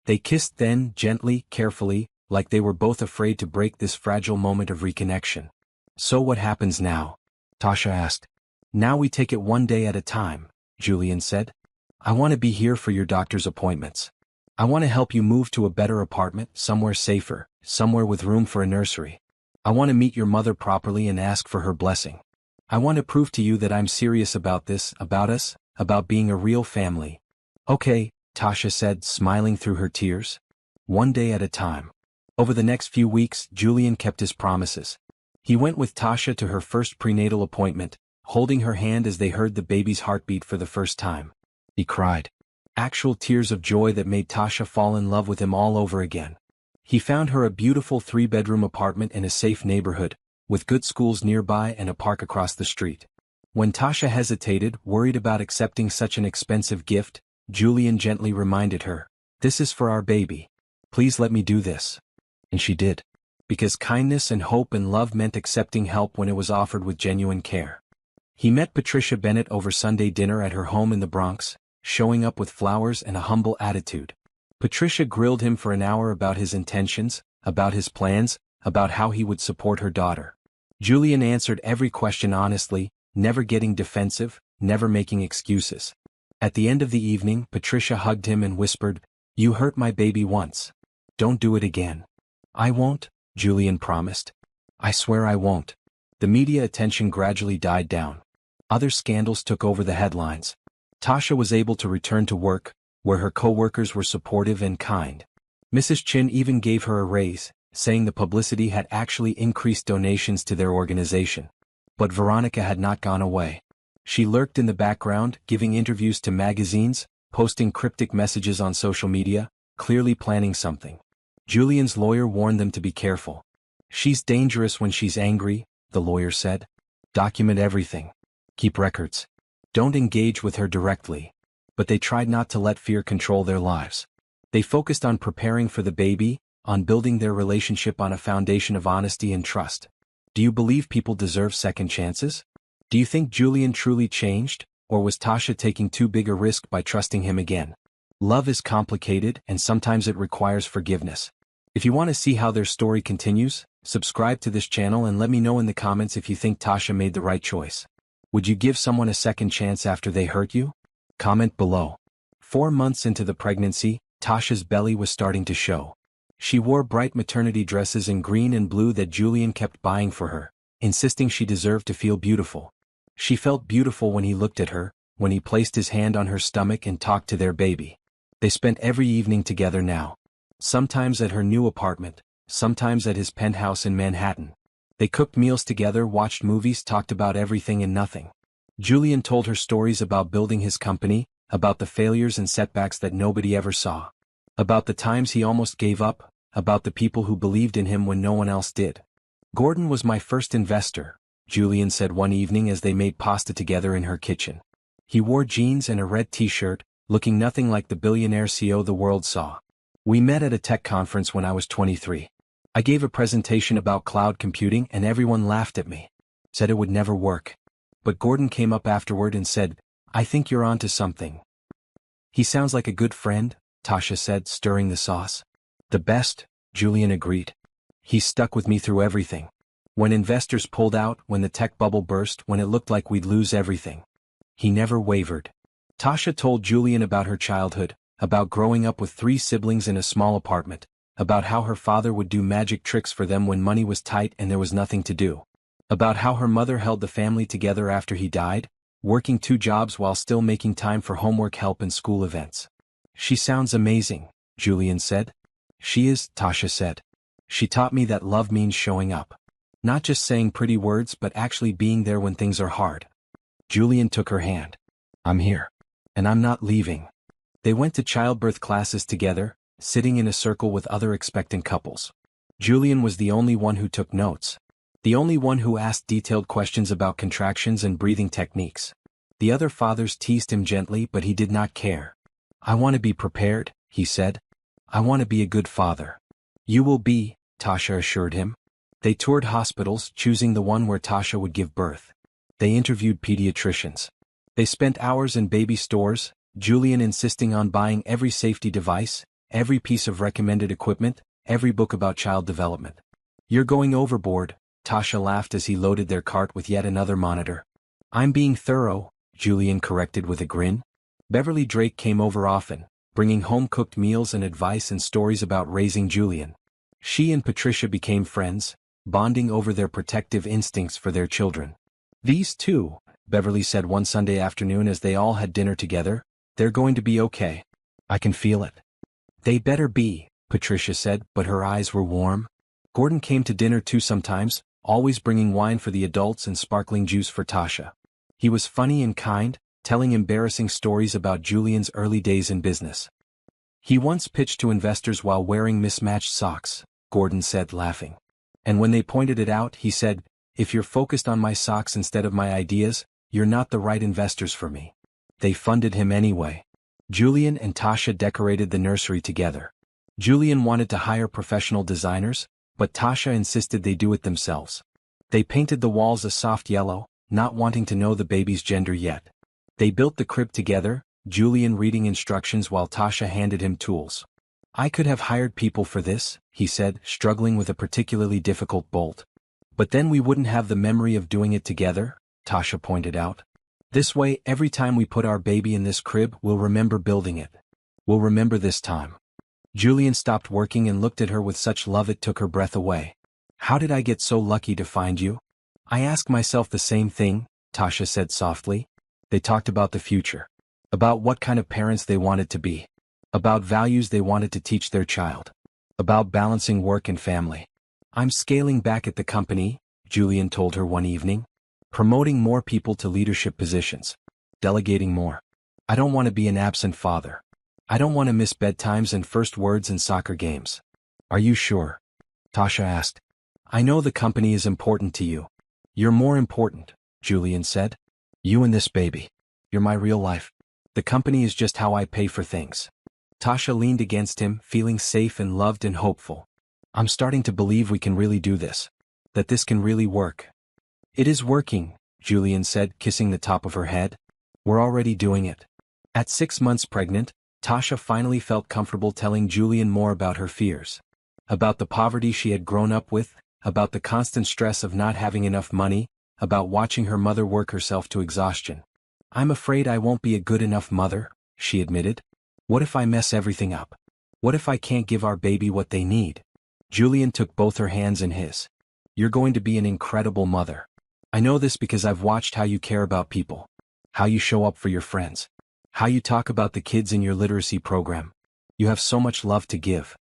Speaker 1: They kissed then, gently, carefully, like they were both afraid to break this fragile moment of reconnection. So what happens now? Tasha asked. Now we take it one day at a time, Julian said. I want to be here for your doctor's appointments. I want to help you move to a better apartment, somewhere safer, somewhere with room for a nursery. I want to meet your mother properly and ask for her blessing. I want to prove to you that I'm serious about this, about us, about being a real family. Okay, Tasha said, smiling through her tears. One day at a time. Over the next few weeks, Julian kept his promises. He went with Tasha to her first prenatal appointment, holding her hand as they heard the baby's heartbeat for the first time. He cried. Actual tears of joy that made Tasha fall in love with him all over again. He found her a beautiful 3-bedroom apartment in a safe neighborhood, with good schools nearby and a park across the street. When Tasha hesitated, worried about accepting such an expensive gift, Julian gently reminded her, "This is for our baby. Please let me do this." And she did. Because kindness and hope and love meant accepting help when it was offered with genuine care. He met Patricia Bennett over Sunday dinner at her home in the Bronx, showing up with flowers and a humble attitude. Patricia grilled him for an hour about his intentions, about his plans, about how he would support her daughter. Julian answered every question honestly, never getting defensive, never making excuses. At the end of the evening, Patricia hugged him and whispered, "You hurt my baby once. Don't do it again." "I won't," Julian promised. "I swear I won't." The media attention gradually died down. Other scandals took over the headlines. Tasha was able to return to work, where her co-workers were supportive and kind. Mrs. Chin even gave her a raise, saying the publicity had actually increased donations to their organization. But Veronica had not gone away. She lurked in the background, giving interviews to magazines, posting cryptic messages on social media, clearly planning something. Julian's lawyer warned them to be careful. "She's dangerous when she's angry," the lawyer said. "Document everything. Keep records. Don't engage with her directly." But they tried not to let fear control their lives. They focused on preparing for the baby, on building their relationship on a foundation of honesty and trust. Do you believe people deserve second chances? Do you think Julian truly changed, or was Tasha taking too big a risk by trusting him again? Love is complicated, and sometimes it requires forgiveness. If you want to see how their story continues, subscribe to this channel and let me know in the comments if you think Tasha made the right choice. Would you give someone a second chance after they hurt you? Comment below. 4 months into the pregnancy, Tasha's belly was starting to show. She wore bright maternity dresses in green and blue that Julian kept buying for her, insisting she deserved to feel beautiful. She felt beautiful when he looked at her, when he placed his hand on her stomach and talked to their baby. They spent every evening together now. Sometimes at her new apartment, sometimes at his penthouse in Manhattan. They cooked meals together, watched movies, talked about everything and nothing. Julian told her stories about building his company, about the failures and setbacks that nobody ever saw. About the times he almost gave up, about the people who believed in him when no one else did. "Gordon was my first investor," Julian said one evening as they made pasta together in her kitchen. He wore jeans and a red t-shirt, looking nothing like the billionaire CEO the world saw. "We met at a tech conference when I was 23. I gave a presentation about cloud computing and everyone laughed at me. Said it would never work. But Gordon came up afterward and said, 'I think you're onto something.'" "He sounds like a good friend," Tasha said, stirring the sauce. "The best," Julian agreed. "He stuck with me through everything. When investors pulled out, when the tech bubble burst, when it looked like we'd lose everything. He never wavered." Tasha told Julian about her childhood, about growing up with 3 siblings in a small apartment, about how her father would do magic tricks for them when money was tight and there was nothing to do. About how her mother held the family together after he died, working 2 jobs while still making time for homework help and school events. "She sounds amazing," Julian said. "She is," Tasha said. "She taught me that love means showing up. Not just saying pretty words but actually being there when things are hard." Julian took her hand. "I'm here. And I'm not leaving." They went to childbirth classes together, sitting in a circle with other expectant couples. Julian was the only one who took notes. The only one who asked detailed questions about contractions and breathing techniques. The other fathers teased him gently but he did not care. "I want to be prepared," he said. "I want to be a good father." "You will be," Tasha assured him. They toured hospitals, choosing the one where Tasha would give birth. They interviewed pediatricians. They spent hours in baby stores, Julian insisting on buying every safety device, every piece of recommended equipment, every book about child development. "You're going overboard," Tasha laughed as he loaded their cart with yet another monitor. "I'm being thorough," Julian corrected with a grin. Beverly Drake came over often, bringing home-cooked meals and advice and stories about raising Julian. She and Patricia became friends, bonding over their protective instincts for their children. "These two," Beverly said one Sunday afternoon as they all had dinner together, "they're going to be okay. I can feel it." "They better be," Patricia said, but her eyes were warm. Gordon came to dinner too sometimes, always bringing wine for the adults and sparkling juice for Tasha.
Speaker 2: He was funny and kind, telling embarrassing stories about Julian's early days in business. He once pitched to investors while wearing mismatched socks, Gordon said, laughing. And when they pointed it out, he said, "If you're focused on my socks instead of my ideas, you're not the right investors for me." They funded him anyway. Julian and Tasha decorated the nursery together. Julian wanted to hire professional designers, but Tasha insisted they do it themselves. They painted the walls a soft yellow, not wanting to know the baby's gender yet. They built the crib together, Julian reading instructions while Tasha handed him tools. "I could have hired people for this," he said, struggling with a particularly difficult bolt. "But then we wouldn't have the memory of doing it together," Tasha pointed out. "This way, every time we put our baby in this crib, we'll remember building it. We'll remember this time." Julian stopped working and looked at her with such love it took her breath away. "How did I get so lucky to find you?" "I ask myself the same thing," Tasha said softly. They talked about the future. About what kind of parents they wanted to be. About values they wanted to teach their child. About balancing work and family. "I'm scaling back at the company," Julian told her one evening. "Promoting more people to leadership positions. Delegating more. I don't want to be an absent father. I don't want to miss bedtimes and first words in soccer games." "Are you sure?" Tasha asked. "I know the company is important to you." "You're more important," Julian said. "You and this baby. You're my real life. The company is just how I pay for things." Tasha leaned against him, feeling safe and loved and hopeful. "I'm starting to believe we can really do this. That this can really work." "It is working," Julian said, kissing the top of her head. "We're already doing it." At 6 months pregnant, Tasha finally felt comfortable telling Julian more about her fears. About the poverty she had grown up with, about the constant stress of not having enough money, about watching her mother work herself to exhaustion. "I'm afraid I won't be a good enough mother," she admitted. "What if I mess everything up? What if I can't give our baby what they need?" Julian took both her hands in his. "You're going to be an incredible mother. I know this because I've watched how you care about people. How you show up for your friends. How you talk about the kids in your literacy program. You have so much love to give."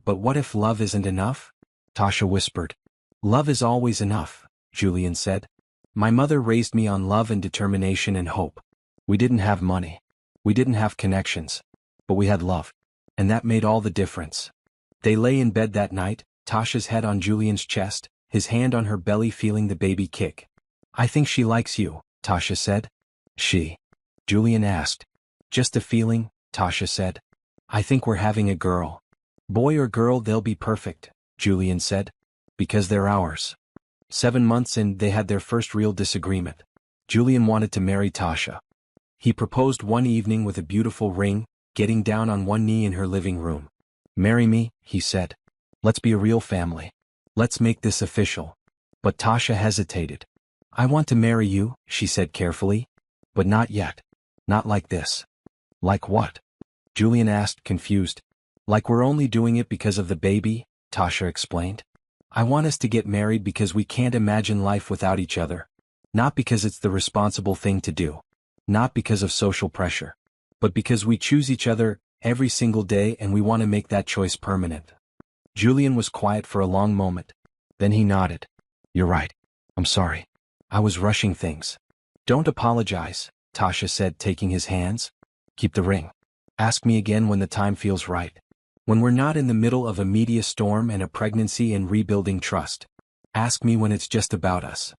Speaker 2: "But what if love isn't enough?" Tasha whispered. "Love is always enough," Julian said. "My mother raised me on love and determination and hope. We didn't have money. We didn't have connections. But we had love. And that made all the difference." They lay in bed that night, Tasha's head on Julian's chest, his hand on her belly feeling the baby kick. "I think she likes you," Tasha said. "She?" Julian asked. "Just a feeling," Tasha said. "I think we're having a girl." "Boy or girl, they'll be perfect," Julian said. "Because they're ours." 7 months in, they had their first real disagreement. Julian wanted to marry Tasha. He proposed one evening with a beautiful ring, getting down on one knee in her living room. "Marry me," he said. "Let's be a real family. Let's make this official." But Tasha hesitated. "I want to marry you," she said carefully. "But not yet. Not like this." "Like what?" Julian asked, confused. "Like we're only doing it because of the baby," Tasha explained. "I want us to get married because we can't imagine life without each other. Not because it's the responsible thing to do. Not because of social pressure. But because we choose each other every single day and we want to make that choice permanent." Julian was quiet for a long moment. Then he nodded. "You're right. I'm sorry. I was rushing things." "Don't apologize," Tasha said, taking his hands. "Keep the ring. Ask me again when the time feels right. When we're not in the middle of a media storm and a pregnancy and rebuilding trust. Ask me when it's just about us."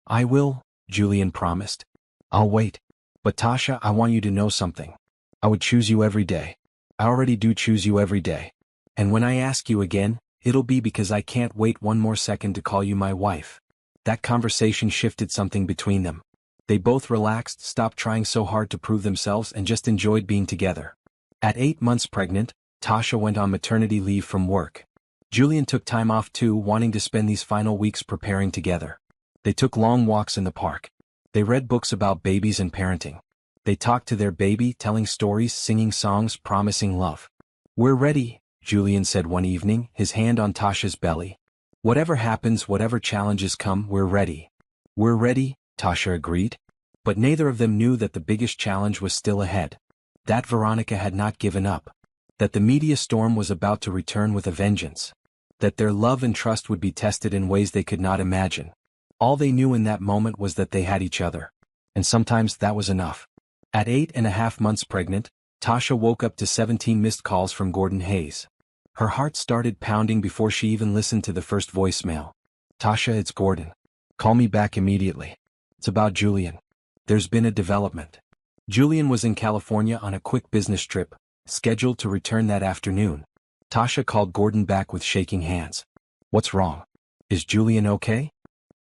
Speaker 2: "I will," Julian promised. "I'll wait. But Tasha, I want you to know something. I would choose you every day. I already do choose you every day. And when I ask you again, it'll be because I can't wait one more second to call you my wife." That conversation shifted something between them. They both relaxed, stopped trying so hard to prove themselves, and just enjoyed being together. At 8 months pregnant, Tasha went on maternity leave from work. Julian took time off too, wanting to spend these final weeks preparing together. They took long walks in the park. They read books about babies and parenting. They talked to their baby, telling stories, singing songs, promising love. "We're ready," Julian said one evening, his hand on Tasha's belly. "Whatever happens, whatever challenges come, we're ready." "We're ready," Tasha agreed. But neither of them knew that the biggest challenge was still ahead. That Veronica had not given up. That the media storm was about to return with a vengeance. That their love and trust would be tested in ways they could not imagine. All they knew in that moment was that they had each other. And sometimes that was enough. At 8.5 months pregnant, Tasha woke up to 17 missed calls from Gordon Hayes. Her heart started pounding before she even listened to the first voicemail. Tasha, it's Gordon. Call me back immediately. It's about Julian. There's been a development. Julian was in California on a quick business trip, scheduled to return that afternoon. Tasha called Gordon back with shaking hands. What's wrong? Is Julian okay?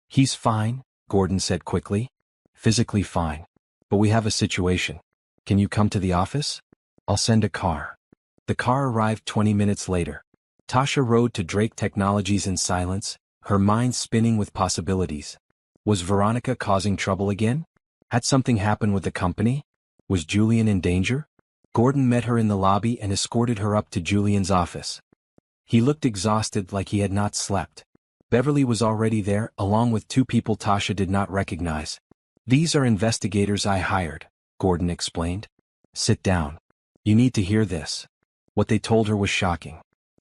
Speaker 2: He's fine, Gordon said quickly. Physically fine. But we have a situation. Can you come to the office? I'll send a car. The car arrived 20 minutes later. Tasha rode to Drake Technologies in silence, her mind spinning with possibilities. Was Veronica causing trouble again? Had something happened with the company? Was Julian in danger? Gordon met her in the lobby and escorted her up to Julian's office. He looked exhausted, like he had not slept. Beverly was already there, along with two people Tasha did not recognize. These are investigators I hired, Gordon explained. Sit down. You need to hear this. What they told her was shocking.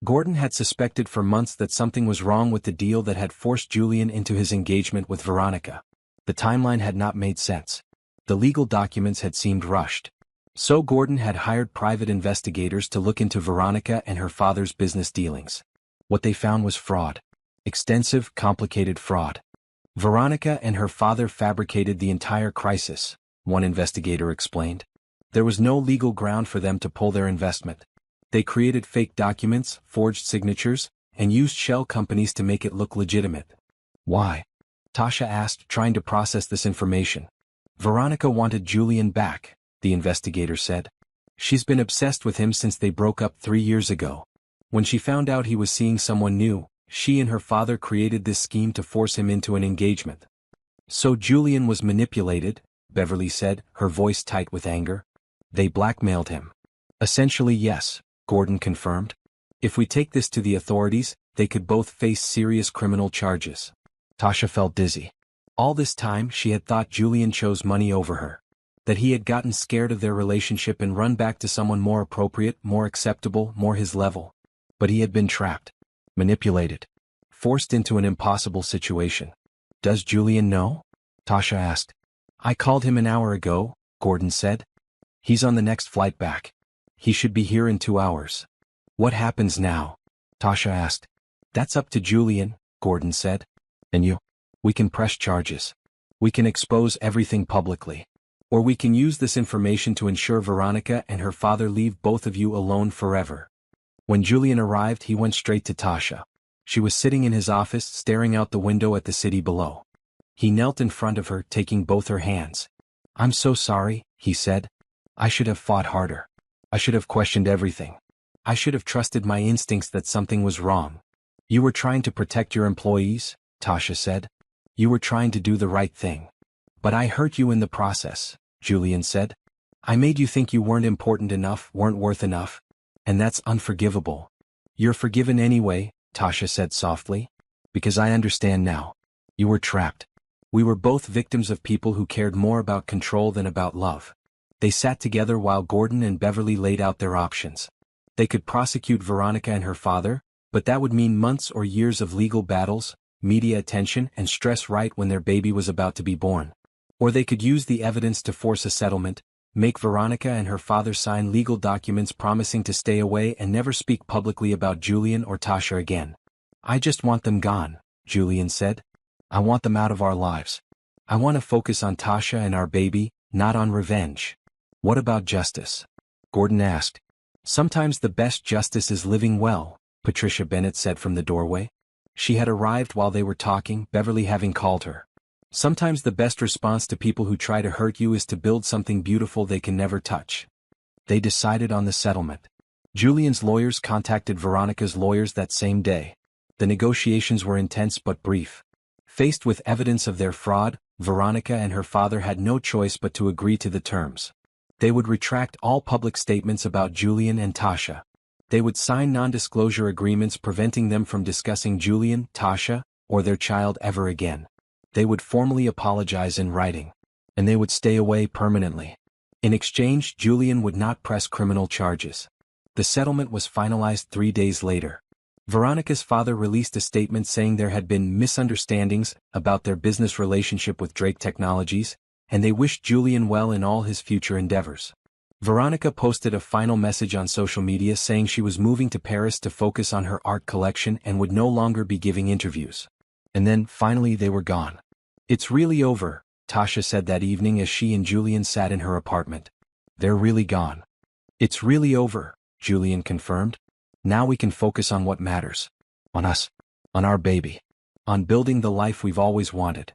Speaker 2: Gordon had suspected for months that something was wrong with the deal that had forced Julian into his engagement with Veronica. The timeline had not made sense. The legal documents had seemed rushed. So Gordon had hired private investigators to look into Veronica and her father's business dealings. What they found was fraud. Extensive, complicated fraud. Veronica and her father fabricated the entire crisis, one investigator explained. There was no legal ground for them to pull their investment. They created fake documents, forged signatures, and used shell companies to make it look legitimate. Why? Tasha asked, trying to process this information. Veronica wanted Julian back, the investigator said. She's been obsessed with him since they broke up 3 years ago. When she found out he was seeing someone new, she and her father created this scheme to force him into an engagement. So Julian was manipulated, Beverly said, her voice tight with anger. They blackmailed him. Essentially, yes, Gordon confirmed. If we take this to the authorities, they could both face serious criminal charges. Tasha felt dizzy. All this time she had thought Julian chose money over her. That he had gotten scared of their relationship and run back to someone more appropriate, more acceptable, more his level. But he had been trapped. Manipulated. Forced into an impossible situation. Does Julian know? Tasha asked. I called him an hour ago, Gordon said. He's on the next flight back. He should be here in 2 hours. What happens now? Tasha asked. That's up to Julian, Gordon said. And you? We can press charges. We can expose everything publicly. Or we can use this information to ensure Veronica and her father leave both of you alone forever. When Julian arrived, he went straight to Tasha. She was sitting in his office, staring out the window at the city below. He knelt in front of her, taking both her hands. I'm so sorry, he said. I should have fought harder. I should have questioned everything. I should have trusted my instincts that something was wrong. You were trying to protect your employees, Tasha said. You were trying to do the right thing. But I hurt you in the process, Julian said. I made you think you weren't important enough, weren't worth enough. And that's unforgivable. You're forgiven anyway, Tasha said softly. Because I understand now. You were trapped. We were both victims of people who cared more about control than about love. They sat together while Gordon and Beverly laid out their options. They could prosecute Veronica and her father, but that would mean months or years of legal battles, media attention, and stress right when their baby was about to be born. Or they could use the evidence to force a settlement, make Veronica and her father sign legal documents promising to stay away and never speak publicly about Julian or Tasha again. I just want them gone, Julian said. I want them out of our lives. I want to focus on Tasha and our baby, not on revenge. What about justice? Gordon asked. Sometimes the best justice is living well, Patricia Bennett said from the doorway. She had arrived while they were talking, Beverly having called her. Sometimes the best response to people who try to hurt you is to build something beautiful they can never touch. They decided on the settlement. Julian's lawyers contacted Veronica's lawyers that same day. The negotiations were intense but brief. Faced with evidence of their fraud, Veronica and her father had no choice but to agree to the terms. They would retract all public statements about Julian and Tasha. They would sign non-disclosure agreements preventing them from discussing Julian, Tasha, or their child ever again. They would formally apologize in writing. And they would stay away permanently. In exchange, Julian would not press criminal charges. The settlement was finalized 3 days later. Veronica's father released a statement saying there had been misunderstandings about their business relationship with Drake Technologies.
Speaker 1: and they wished Julian well in all his future endeavors. Veronica posted a final message on social media saying she was moving to Paris to focus on her art collection and would no longer be giving interviews. And then, finally, they were gone. "It's really over," Tasha said that evening as she and Julian sat in her apartment. "They're really gone." "It's really over," Julian confirmed. "Now we can focus on what matters. On us. On our baby. On building the life we've always wanted."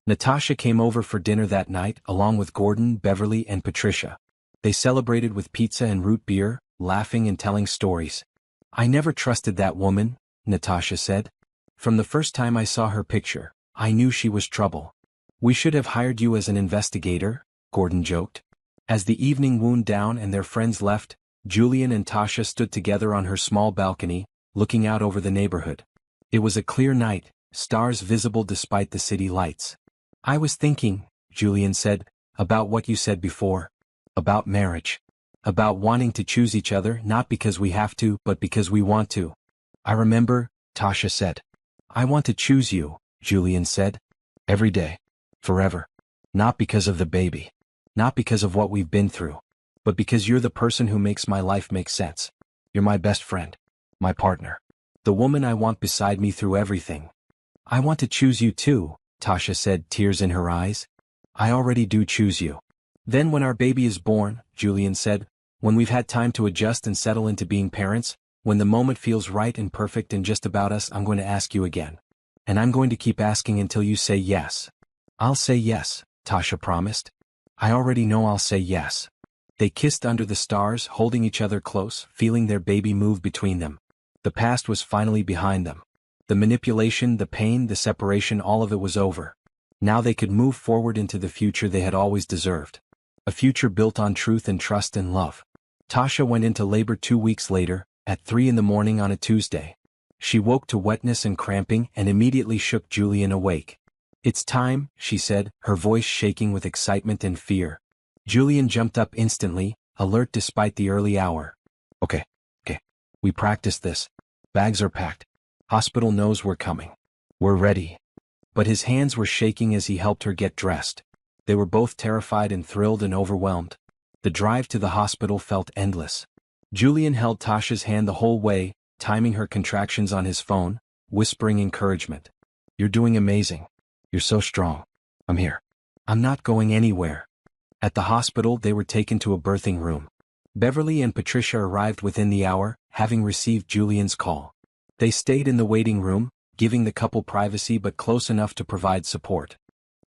Speaker 1: Natasha came over for dinner that night along with Gordon, Beverly, and Patricia. They celebrated with pizza and root beer, laughing and telling stories. "I never trusted that woman," Natasha said. "From the first time I saw her picture, I knew she was trouble." "We should have hired you as an investigator," Gordon joked. As the evening wound down and their friends left, Julian and Tasha stood together on her small balcony, looking out over the neighborhood. It was a clear night, stars visible despite the city lights. "I was thinking," Julian said, "about what you said before. About marriage. About wanting to choose each other not because we have to but because we want to." "I remember," Tasha said. "I want to choose you," Julian said. "Every day. Forever. Not because of the baby. Not because of what we've been through. But because you're the person who makes my life make sense. You're my best friend. My partner. The woman I want beside me through everything." "I want to choose you too," Tasha said, tears in her eyes. "I already do choose you." "Then when our baby is born," Julian said, "when we've had time to adjust and settle into being parents, when the moment feels right and perfect and just about us, I'm going to ask you again. And I'm going to keep asking until you say yes." "I'll say yes," Tasha promised. "I already know I'll say yes." They kissed under the stars, holding each other close, feeling their baby move between them. The past was finally behind them. The manipulation, the pain, the separation, all of it was over. Now they could move forward into the future they had always deserved. A future built on truth and trust and love. Tasha went into labor 2 weeks later, at 3 in the morning on a Tuesday. She woke to wetness and cramping and immediately shook Julian awake. "It's time," she said, her voice shaking with excitement and fear. Julian jumped up instantly, alert despite the early hour. Okay. We practiced this. Bags are packed. Hospital knows we're coming. We're ready." But his hands were shaking as he helped her get dressed. They were both terrified and thrilled and overwhelmed. The drive to the hospital felt endless. Julian held Tasha's hand the whole way, timing her contractions on his phone, whispering encouragement. "You're doing amazing. You're so strong. I'm here. I'm not going anywhere." At the hospital they were taken to a birthing room. Beverly and Patricia arrived within the hour, having received Julian's call. They stayed in the waiting room, giving the couple privacy but close enough to provide support.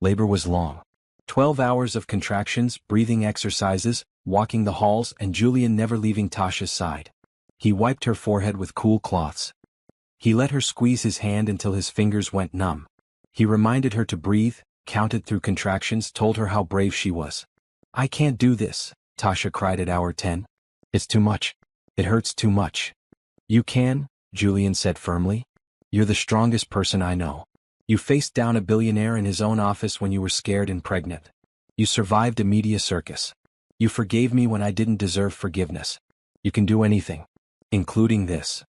Speaker 1: Labor was long. 12 hours of contractions, breathing exercises, walking the halls, and Julian never leaving Tasha's side. He wiped her forehead with cool cloths. He let her squeeze his hand until his fingers went numb. He reminded her to breathe, counted through contractions, told her how brave she was. "I can't do this," Tasha cried at hour 10. "It's too much. It hurts too much." "You can," Julian said firmly. "You're the strongest person I know. You faced down a billionaire in his own office when you were scared and pregnant. You survived a media circus. You forgave me when I didn't deserve forgiveness. You can do anything. Including this."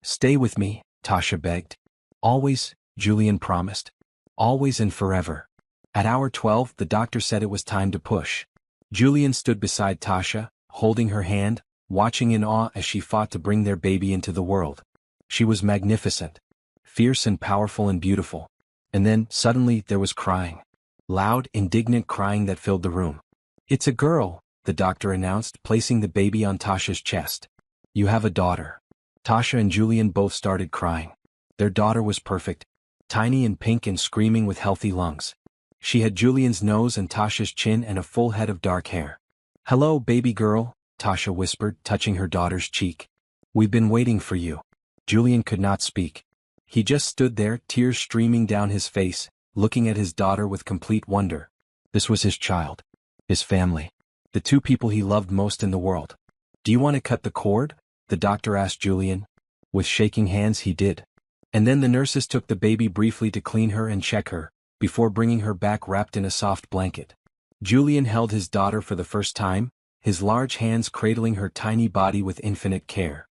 Speaker 1: "Stay with me," Tasha begged. "Always," Julian promised. "Always and forever." At hour 12 the doctor said it was time to push. Julian stood beside Tasha, holding her hand, watching in awe as she fought to bring their baby into the world. She was magnificent. Fierce and powerful and beautiful. And then, suddenly, there was crying. Loud, indignant crying that filled the room. "It's a girl," the doctor announced, placing the baby on Tasha's chest. "You have a daughter." Tasha and Julian both started crying. Their daughter was perfect. Tiny and pink and screaming with healthy lungs. She had Julian's nose and Tasha's chin and a full head of dark hair. "Hello, baby girl," Tasha whispered, touching her daughter's cheek. "We've been waiting for you." Julian could not speak. He just stood there, tears streaming down his face, looking at his daughter with complete wonder. This was his child. His family. The two people he loved most in the world. "Do you want to cut the cord?" the doctor asked Julian. With shaking hands he did. And then the nurses took the baby briefly to clean her and check her, before bringing her back wrapped in a soft blanket. Julian held his daughter for the first time, his large hands cradling her tiny body with infinite care.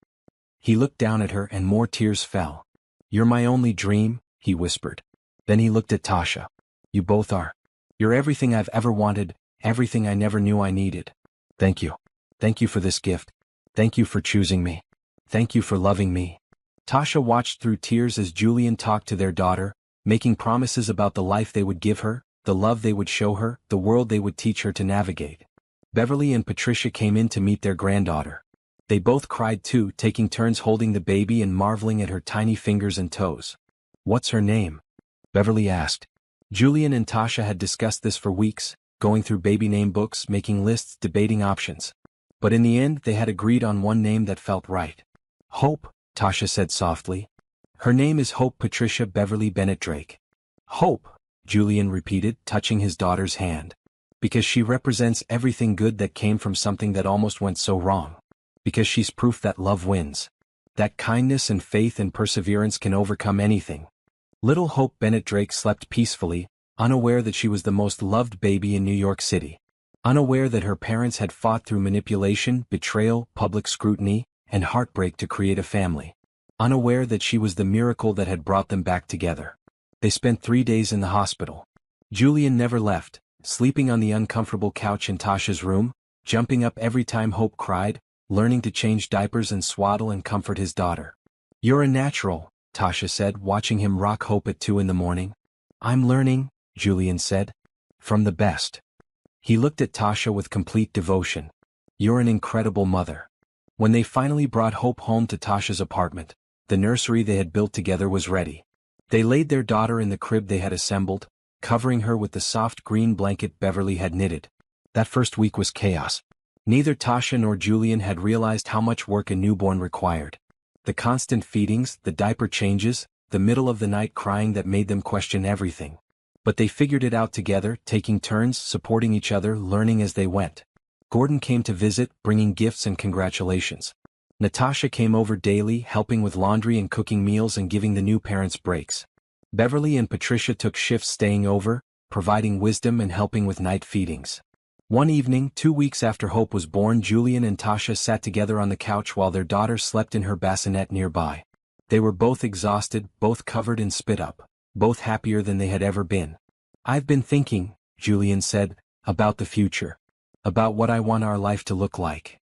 Speaker 1: He looked down at her and more tears fell. "You're my only dream," he whispered. Then he looked at Tasha. "You both are.
Speaker 2: You're everything I've ever wanted, everything I never knew I needed. Thank you. Thank you for this gift. Thank you for choosing me. Thank you for loving me. Tasha watched through tears as Julian talked to their daughter, making promises about the life they would give her, the love they would show her, the world they would teach her to navigate. Beverly and Patricia came in to meet their granddaughter. They both cried too, taking turns holding the baby and marveling at her tiny fingers and toes. What's her name? Beverly asked. Julian and Tasha had discussed this for weeks, going through baby name books, making lists, debating options. But in the end they had agreed on one name that felt right. Hope, Tasha said softly. Her name is Hope Patricia Beverly Bennett Drake. Hope, Julian repeated, touching his daughter's hand. Because she represents everything good that came from something that almost went so wrong. Because she's proof that love wins. That kindness and faith and perseverance can overcome anything. Little Hope Bennett Drake slept peacefully, unaware that she was the most loved baby in New York City. Unaware that her parents had fought through manipulation, betrayal, public scrutiny, and heartbreak to create a family. Unaware that she was the miracle that had brought them back together. They spent 3 days in the hospital. Julian never left, sleeping on the uncomfortable couch in Tasha's room, jumping up every time Hope cried, learning to change diapers and swaddle and comfort his daughter. You're a natural, Tasha said, watching him rock Hope at 2 in the morning. I'm learning, Julian said. From the best. He looked at Tasha with complete devotion. You're an incredible mother. When they finally brought Hope home to Tasha's apartment, the nursery they had built together was ready. They laid their daughter in the crib they had assembled, covering her with the soft green blanket Beverly had knitted. That first week was chaos. Neither Tasha nor Julian had realized how much work a newborn required. The constant feedings, the diaper changes, the middle of the night crying that made them question everything. But they figured it out together, taking turns, supporting each other, learning as they went. Gordon came to visit, bringing gifts and congratulations. Natasha came over daily, helping with laundry and cooking meals and giving the new parents breaks. Beverly and Patricia took shifts staying over, providing wisdom and helping with night feedings. One evening, 2 weeks after Hope was born, Julian and Tasha sat together on the couch while their daughter slept in her bassinet nearby. They were both exhausted, both covered in spit up, both happier than they had ever been. I've been thinking, Julian said, about the future. About what I want our life to look like.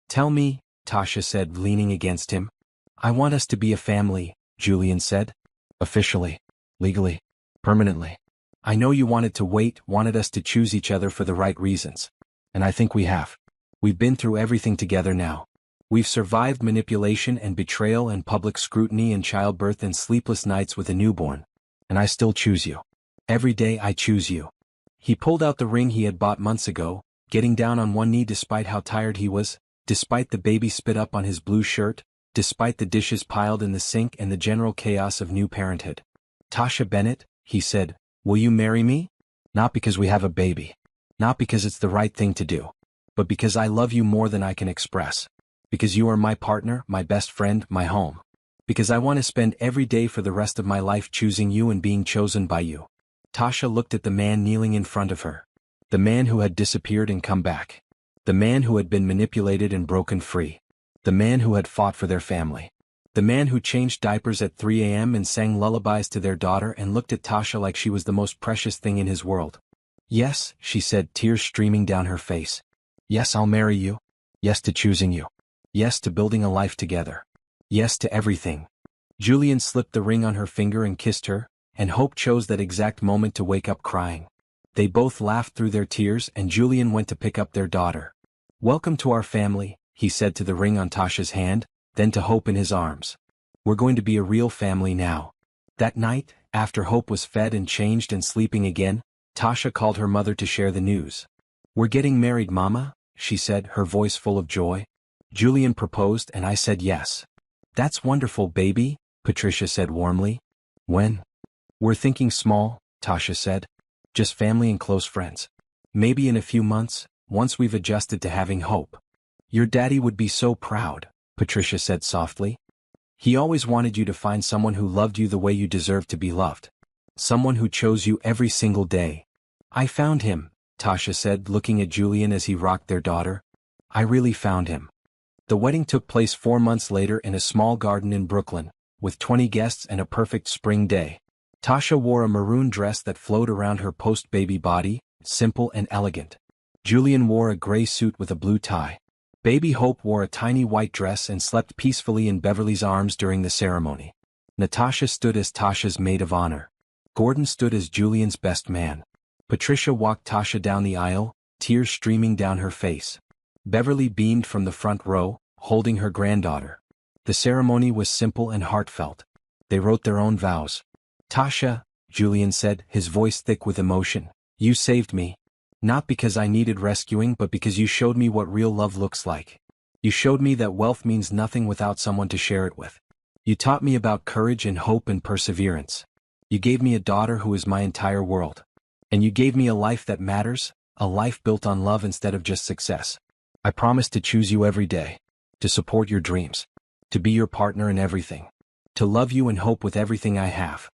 Speaker 2: Tell me, Tasha said, leaning against him. I want us to be a family, Julian said. Officially. Legally. Permanently. I know you wanted to wait, wanted us to choose each other for the right reasons. And I think we have. We've been through everything together now. We've survived manipulation and betrayal and public scrutiny and childbirth and sleepless nights with a newborn. And I still choose you. Every day I choose you. He pulled out the ring he had bought months ago, getting down on one knee despite how tired he was, despite the baby spit up on his blue shirt, despite the dishes piled in the sink and the general chaos of new parenthood. Tasha Bennett, he said, will you marry me? Not because we have a baby. Not because it's the right thing to do. But because I love you more than I can express. Because you are my partner, my best friend, my home. Because I want to spend every day for the rest of my life choosing you and being chosen by you. Tasha looked at the man kneeling in front of her. The man who had disappeared and come back. The man who had been manipulated and broken free. The man who had fought for their family. The man who changed diapers at 3 a.m. and sang lullabies to their daughter and looked at Tasha like she was the most precious thing in his world. Yes, she said, tears streaming down her face. Yes, I'll marry you. Yes to choosing you. Yes to building a life together. Yes to everything. Julian slipped the ring on her finger and kissed her, and Hope chose that exact moment to wake up crying. They both laughed through their tears and Julian went to pick up their daughter. Welcome to our family, he said to the ring on Tasha's hand, then to Hope in his arms. We're going to be a real family now. That night, after Hope was fed and changed and sleeping again, Tasha called her mother to share the news. We're getting married, Mama, she said, her voice full of joy. Julian proposed and I said yes. That's wonderful, baby, Patricia said warmly. When? We're thinking small, Tasha said. Just family and close friends. Maybe in a few months, once we've adjusted to having Hope. Your daddy would be so proud, Patricia said softly. He always wanted you to find someone who loved you the way you deserve to be loved. Someone who chose you every single day. I found him, Tasha said, looking at Julian as he rocked their daughter. I really found him. The wedding took place 4 months later in a small garden in Brooklyn, with 20 guests and a perfect spring day. Tasha wore a maroon dress that flowed around her post-baby body, simple and elegant. Julian wore a gray suit with a blue tie. Baby Hope wore a tiny white dress and slept peacefully in Beverly's arms during the ceremony. Natasha stood as Tasha's maid of honor. Gordon stood as Julian's best man. Patricia walked Tasha down the aisle, tears streaming down her face. Beverly beamed from the front row, holding her granddaughter. The ceremony was simple and heartfelt. They wrote their own vows. "Tasha," Julian said, his voice thick with emotion, "you saved me. Not because I needed rescuing but because you showed me what real love looks like. You showed me that wealth means nothing without someone to share it with. You taught me about courage and hope and perseverance. You gave me a daughter who is my entire world. And you gave me a life that matters, a life built on love instead of just success. I promise to choose you every day, to support your dreams, to be your partner in everything, to love you and hope with everything I have."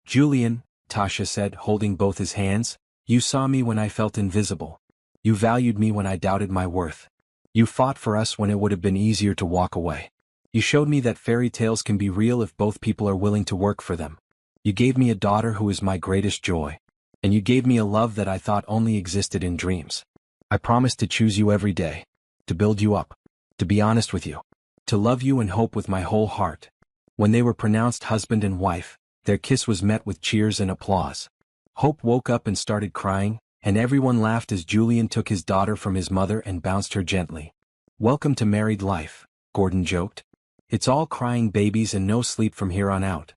Speaker 2: "Julian," Tasha said, holding both his hands, "you saw me when I felt invisible. You valued me when I doubted my worth. You fought for us when it would have been easier to walk away. You showed me that fairy tales can be real if both people are willing to work for them. You gave me a daughter who is my greatest joy. And you gave me a love that I thought only existed in dreams. I promise to choose you every day, to build you up, to be honest with you, to love you and hope with my whole heart." When they were pronounced husband and wife, their kiss was met with cheers and applause. Hope woke up and started crying, and everyone laughed as Julian took his daughter from his mother and bounced her gently. "Welcome to married life," Gordon joked. "It's all crying babies and no sleep from here on out."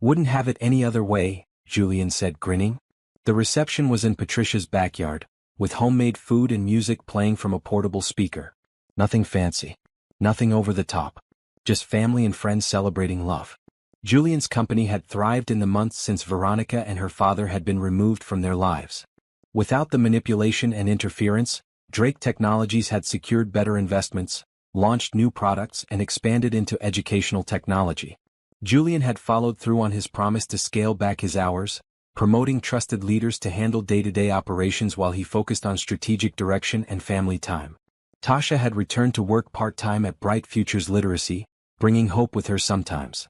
Speaker 2: "Wouldn't have it any other way," Julian said, grinning. The reception was in Patricia's backyard, with homemade food and music playing from a portable speaker. Nothing fancy. Nothing over the top. Just family and friends celebrating love. Julian's company had thrived in the months since Veronica and her father had been removed from their lives. Without the manipulation and interference, Drake Technologies had secured better investments, launched new products and expanded into educational technology. Julian had followed through on his promise to scale back his hours, promoting trusted leaders to handle day-to-day operations while he focused on strategic direction and family time. Tasha had returned to work part-time at Bright Futures Literacy, bringing hope with her sometimes.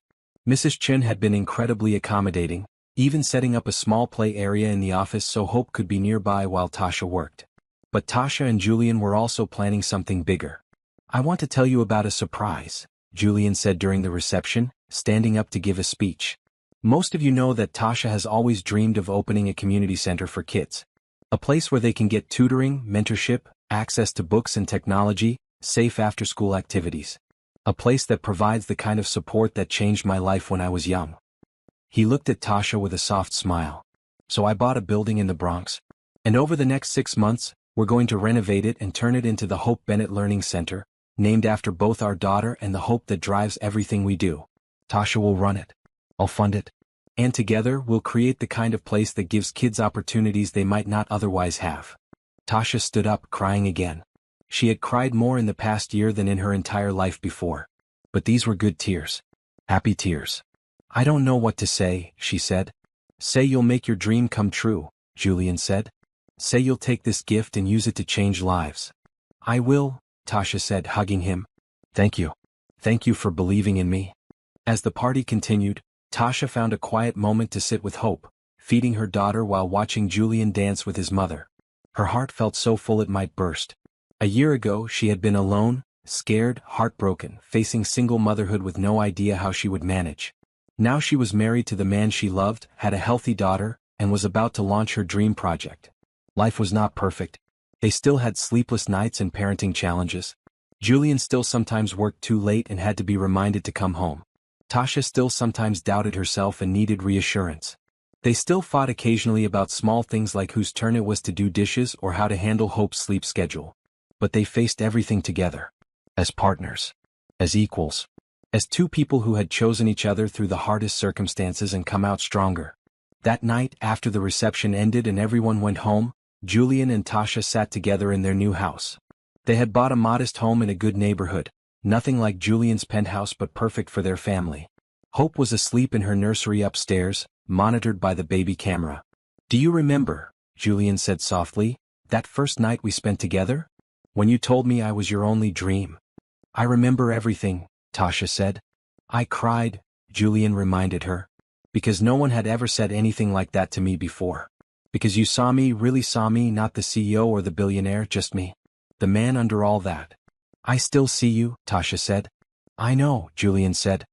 Speaker 2: Mrs. Chen had been incredibly accommodating, even setting up a small play area in the office so Hope could be nearby while Tasha worked. But Tasha and Julian were also planning something bigger. "I want to tell you about a surprise," Julian said during the reception, standing up to give a speech. "Most of you know that Tasha has always dreamed of opening a community center for kids. A place where they can get tutoring, mentorship, access to books and technology, safe after-school activities. A place that provides the kind of support that changed my life when I was young." He looked at Tasha with a soft smile. "So I bought a building in the Bronx. And over the next 6 months, we're going to renovate it and turn it into the Hope Bennett Learning Center, named after both our daughter and the hope that drives everything we do. Tasha will run it. I'll fund it. And together we'll create the kind of place that gives kids opportunities they might not otherwise have." Tasha stood up, crying again. She had cried more in the past year than in her entire life before. But these were good tears. Happy tears. "I don't know what to say," she said. "Say you'll make your dream come true," Julian said. "Say you'll take this gift and use it to change lives." "I will," Tasha said, hugging him. "Thank you. Thank you for believing in me." As the party continued, Tasha found a quiet moment to sit with Hope, feeding her daughter while watching Julian dance with his mother. Her heart felt so full it might burst. A year ago she had been alone, scared, heartbroken, facing single motherhood with no idea how she would manage. Now she was married to the man she loved, had a healthy daughter, and was about to launch her dream project. Life was not perfect. They still had sleepless nights and parenting challenges. Julian still sometimes worked too late and had to be reminded to come home. Tasha still sometimes doubted herself and needed reassurance. They still fought occasionally about small things like whose turn it was to do dishes or how to handle Hope's sleep schedule. But they faced everything together. As partners. As equals. As two people who had chosen each other through the hardest circumstances and come out stronger. That night, after the reception ended and everyone went home, Julian and Tasha sat together in their new house. They had bought a modest home in a good neighborhood, nothing like Julian's penthouse but perfect for their family. Hope was asleep in her nursery upstairs, monitored by the baby camera. "Do you remember," Julian said softly, "that first night we spent together? When you told me I was your only dream?" "I remember everything," Tasha said. "I cried," Julian reminded her.
Speaker 1: Because no one had ever said anything like that to me before. Because you saw me, really saw me, not the CEO or the billionaire, just me. The man under all that. I still see you, Tasha said. I know, Julian said.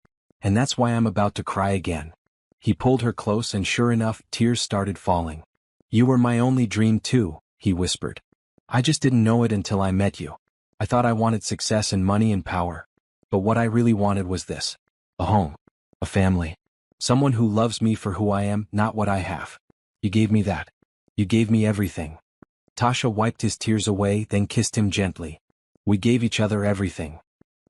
Speaker 1: And that's why I'm about to cry again. He pulled her close and sure enough, tears started falling. You were my only dream too, he whispered. I just didn't know it until I met you. I thought I wanted success and money and power. But what I really wanted was this. A home. A family. Someone who loves me for who I am, not what I have. You gave me that. You gave me everything. Tasha wiped his tears away, then kissed him gently. We gave each other everything.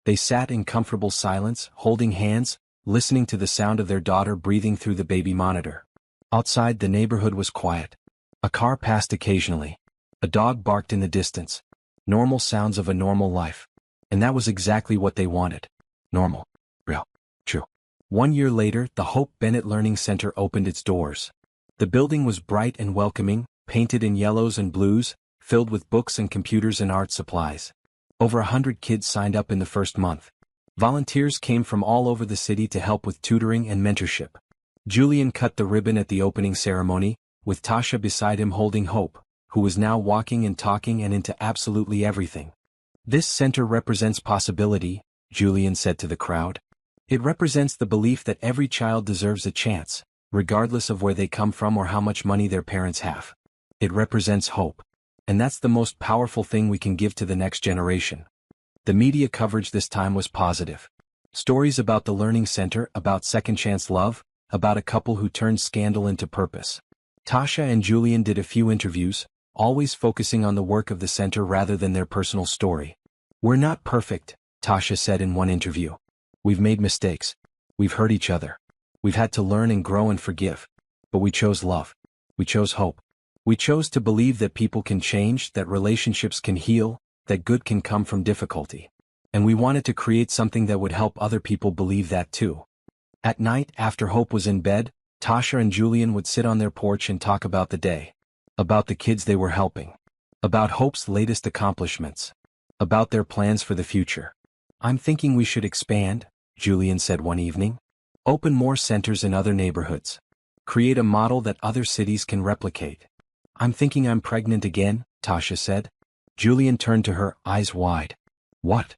Speaker 1: They sat in comfortable silence, holding hands, listening to the sound of their daughter breathing through the baby monitor. Outside, the neighborhood was quiet. A car passed occasionally. A dog barked in the distance. Normal sounds of a normal life. And that was exactly what they wanted. Normal. Real. True. 1 year later, the Hope Bennett Learning Center opened its doors. The building was bright and welcoming, painted in yellows and blues, filled with books and computers and art supplies. Over 100 kids signed up in the first month. Volunteers came from all over the city to help with tutoring and mentorship. Julian cut the ribbon at the opening ceremony, with Tasha beside him holding Hope, who was now walking and talking and into absolutely everything. This center represents possibility, Julian said to the crowd. It represents the belief that every child deserves a chance, regardless of where they come from or how much money their parents have. It represents hope. And that's the most powerful thing we can give to the next generation. The media coverage this time was positive. Stories about the Learning Center, about second-chance love, about a couple who turned scandal into purpose. Tasha and Julian did a few interviews, always focusing on the work of the center rather than their personal story. We're not perfect, Tasha said in one interview. We've made mistakes. We've hurt each other. We've had to learn and grow and forgive. But we chose love. We chose hope. We chose to believe that people can change, that relationships can heal, that good can come from difficulty. And we wanted to create something that would help other people believe that too. At night, after Hope was in bed, Tasha and Julian would sit on their porch and talk about the day. About the kids they were helping. About Hope's latest accomplishments. About their plans for the future. I'm thinking we should expand, Julian said one evening. Open more centers in other neighborhoods. Create a model that other cities can replicate. I'm thinking I'm pregnant again, Tasha said. Julian turned to her, eyes wide. What?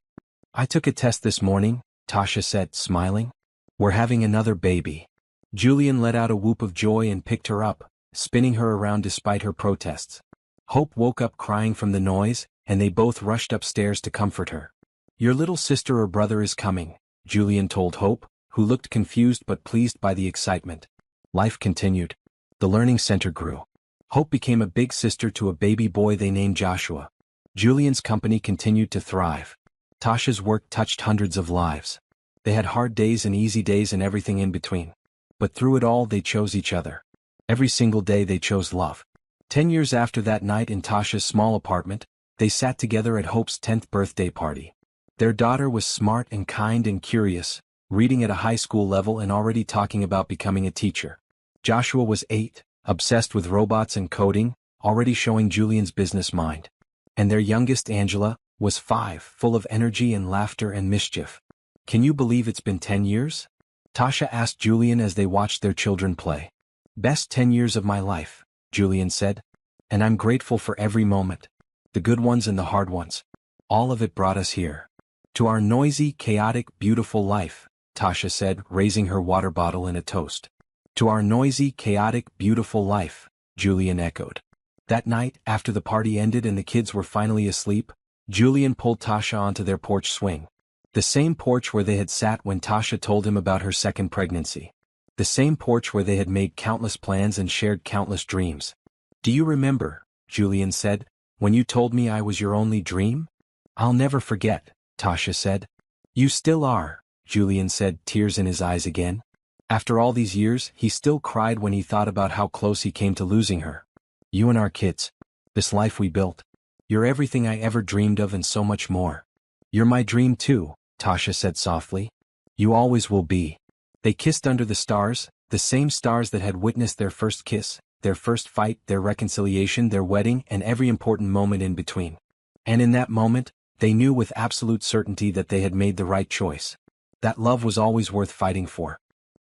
Speaker 1: I took a test this morning, Tasha said, smiling. We're having another baby. Julian let out a whoop of joy and picked her up, spinning her around despite her protests. Hope woke up crying from the noise, and they both rushed upstairs to comfort her. Your little sister or brother is coming, Julian told Hope, who looked confused but pleased by the excitement. Life continued. The learning center grew. Hope became a big sister to a baby boy they named Joshua. Julian's company continued to thrive. Tasha's work touched hundreds of lives. They had hard days and easy days and everything in between. But through it all they chose each other. Every single day they chose love. 10 years after that night in Tasha's small apartment, they sat together at Hope's 10th birthday party. Their daughter was smart and kind and curious, reading at a high school level and already talking about becoming a teacher. Joshua was 8. Obsessed with robots and coding, already showing Julian's business mind. And their youngest, Angela, was 5, full of energy and laughter and mischief. Can you believe it's been 10 years? Tasha asked Julian as they watched their children play. Best 10 years of my life, Julian said. And I'm grateful for every moment. The good ones and the hard ones. All of it brought us here. To our noisy, chaotic, beautiful life, Tasha said, raising her water bottle in a toast. To our noisy, chaotic, beautiful life, Julian echoed. That night, after the party ended and the kids were finally asleep, Julian pulled Tasha onto their porch swing. The same porch where they had sat when Tasha told him about her second pregnancy. The same porch where they had made countless plans and shared countless dreams. Do you remember, Julian said, when you told me I was your only dream? I'll never forget, Tasha said. You still are, Julian said, tears in his eyes again. After all these years, he still cried when he thought about how close he came to losing her. You and our kids. This life we built. You're everything I ever dreamed of and so much more. You're my dream too, Tasha said softly. You always will be. They kissed under the stars, the same stars that had witnessed their first kiss, their first fight, their reconciliation, their wedding, and every important moment in between. And in that moment, they knew with absolute certainty that they had made the right choice. That love was always worth fighting for.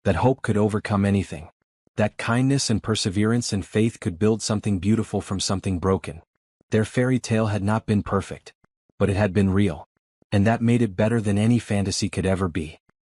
Speaker 1: That hope could overcome anything. That kindness and perseverance and faith could build something beautiful from something broken. Their fairy tale had not been perfect, but it had been real. And that made it better than any fantasy could ever be.